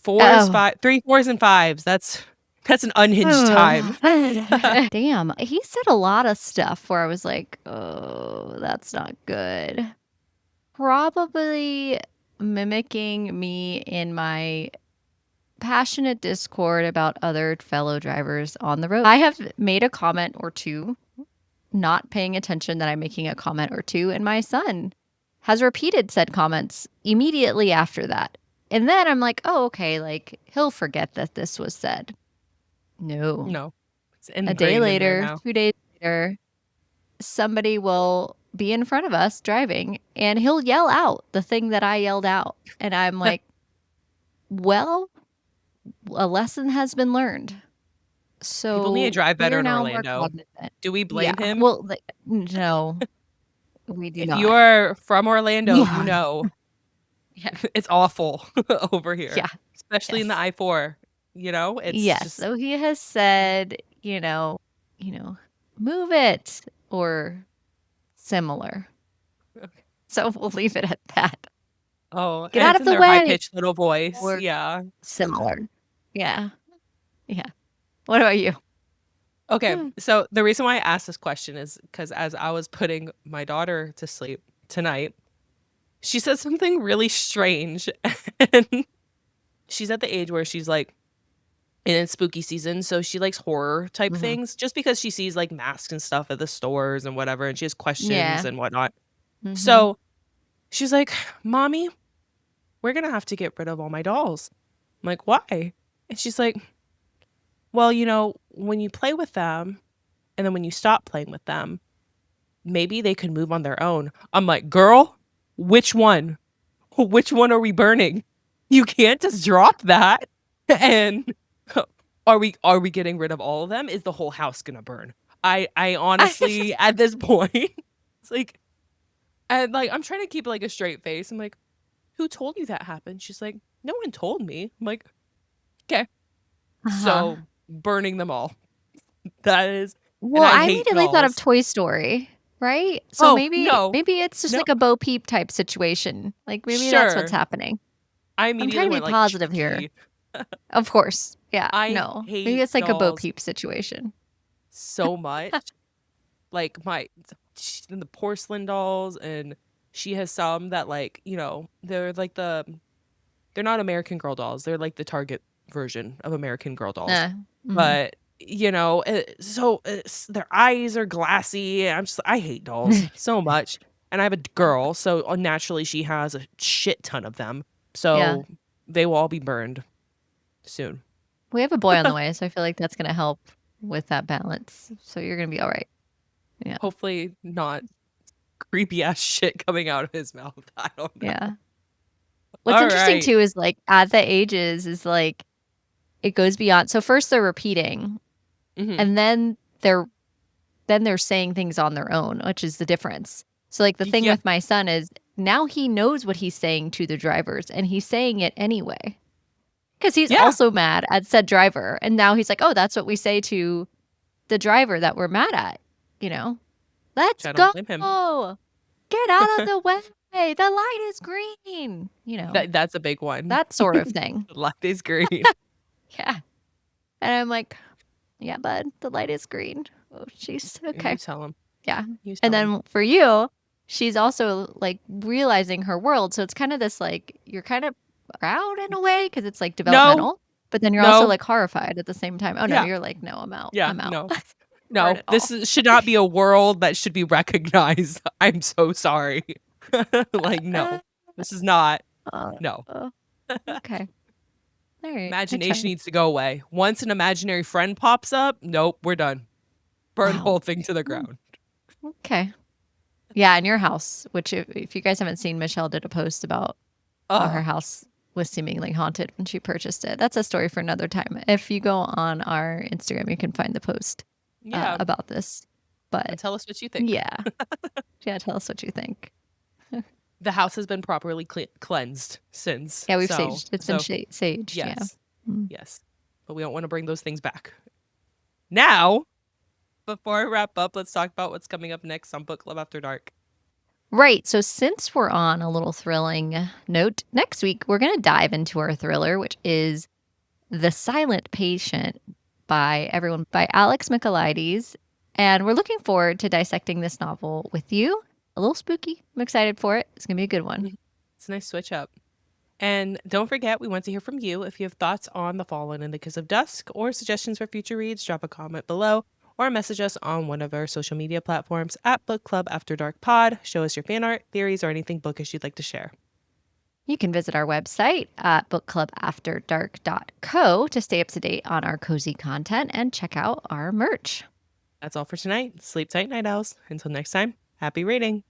3, 4s, and 5s. That's an unhinged time. Damn. He said a lot of stuff where I was like, oh, that's not good. Probably mimicking me in my passionate discord about other fellow drivers on the road. I have made a comment or two, not paying attention that I'm making a comment or two, and my son has repeated said comments immediately after that. And then I'm like, oh, okay, like he'll forget that this was said. No. A day later, 2 days later, somebody will be in front of us driving and he'll yell out the thing that I yelled out. And I'm like, well, a lesson has been learned. So people need to drive better in Orlando. Do we blame him? Well, no, we do not. If you're from Orlando, you know it's awful over here. Yeah. Especially in the I-4. It's just... So he has said, move it or similar. Okay. So we'll leave it at that. Oh, get out of the way. High-pitched little voice. Or similar. Yeah. What about you? Okay, so the reason why I asked this question is because as I was putting my daughter to sleep tonight, she said something really strange. And she's at the age where she's like, and it's spooky season, so she likes horror type things just because she sees like masks and stuff at the stores and whatever, and she has questions and whatnot. So she's like, Mommy, we're gonna have to get rid of all my dolls. I'm like, why? And she's like, well, when you play with them and then when you stop playing with them, maybe they could move on their own. I'm like, girl, which one? Which one are we burning? You can't just drop that. And are we getting rid of all of them? Is the whole house gonna burn? I honestly at this point, it's like, and like I'm trying to keep like a straight face. I'm like, who told you that happened? She's like, no one told me. I'm like, okay. So burning them all. That is. Well, I immediately thought of Toy Story, right? So maybe it's just like a Bo Peep type situation. Like maybe that's what's happening. I'm trying to be positive here. Of course. Yeah. Maybe it's like a Bo Peep situation. so much. Like the porcelain dolls, and she has some that they're like they're not American Girl dolls. They're like the Target version of American Girl dolls. Mm-hmm. But their eyes are glassy. I hate dolls so much. And I have a girl, so naturally she has a shit ton of them. So they will all be burned soon. We have a boy on the way, so I feel like that's going to help with that balance. So you're going to be all right. Yeah. Hopefully not creepy ass shit coming out of his mouth. I don't know. Yeah. What's interesting too is like at the ages is like it goes beyond. So first they're repeating, and then they're saying things on their own, which is the difference. So like the thing with my son is now he knows what he's saying to the drivers, and he's saying it anyway because he's also mad at said driver, and now he's like, oh, that's what we say to the driver that we're mad at. Let's go. Get out of the way. The light is green. That's a big one. That sort of thing. The light is green. Yeah. And I'm like, yeah, bud, the light is green. Oh, she's okay. You tell him. Yeah. And then for you, she's also like realizing her world. So it's kind of this like, you're kind of proud in a way because it's like developmental, but then you're also like horrified at the same time. Oh, no, you're like, no, I'm out. Yeah, I'm out. No, should not be a world that should be recognized. I'm so sorry. Like, no, this is not. No. Okay. All right. Imagination needs to go away. Once an imaginary friend pops up, nope, we're done. Burn the whole thing to the ground. Okay. Yeah, in your house, which if you guys haven't seen, Michelle did a post about how her house was seemingly haunted when she purchased it. That's a story for another time. If you go on our Instagram, you can find the post about this. But tell us what you think. Yeah. Yeah, tell us what you think. The house has been properly cleansed since. Yeah, we've saged. It's been saged. Yes. Yeah. Yes. But we don't want to bring those things back. Now, before I wrap up, let's talk about what's coming up next on Book Club After Dark. Right. So since we're on a little thrilling note, next week we're going to dive into our thriller, which is The Silent Patient by Alex Michaelides. And we're looking forward to dissecting this novel with you. A little spooky. I'm excited for it. It's going to be a good one. It's a nice switch up. And don't forget, we want to hear from you. If you have thoughts on The Fallen and The Kiss of Dusk or suggestions for future reads, drop a comment below or message us on one of our social media platforms at Book Club After Dark Pod. Show us your fan art, theories, or anything bookish you'd like to share. You can visit our website at bookclubafterdark.co to stay up to date on our cozy content and check out our merch. That's all for tonight. Sleep tight, night owls. Until next time, happy reading.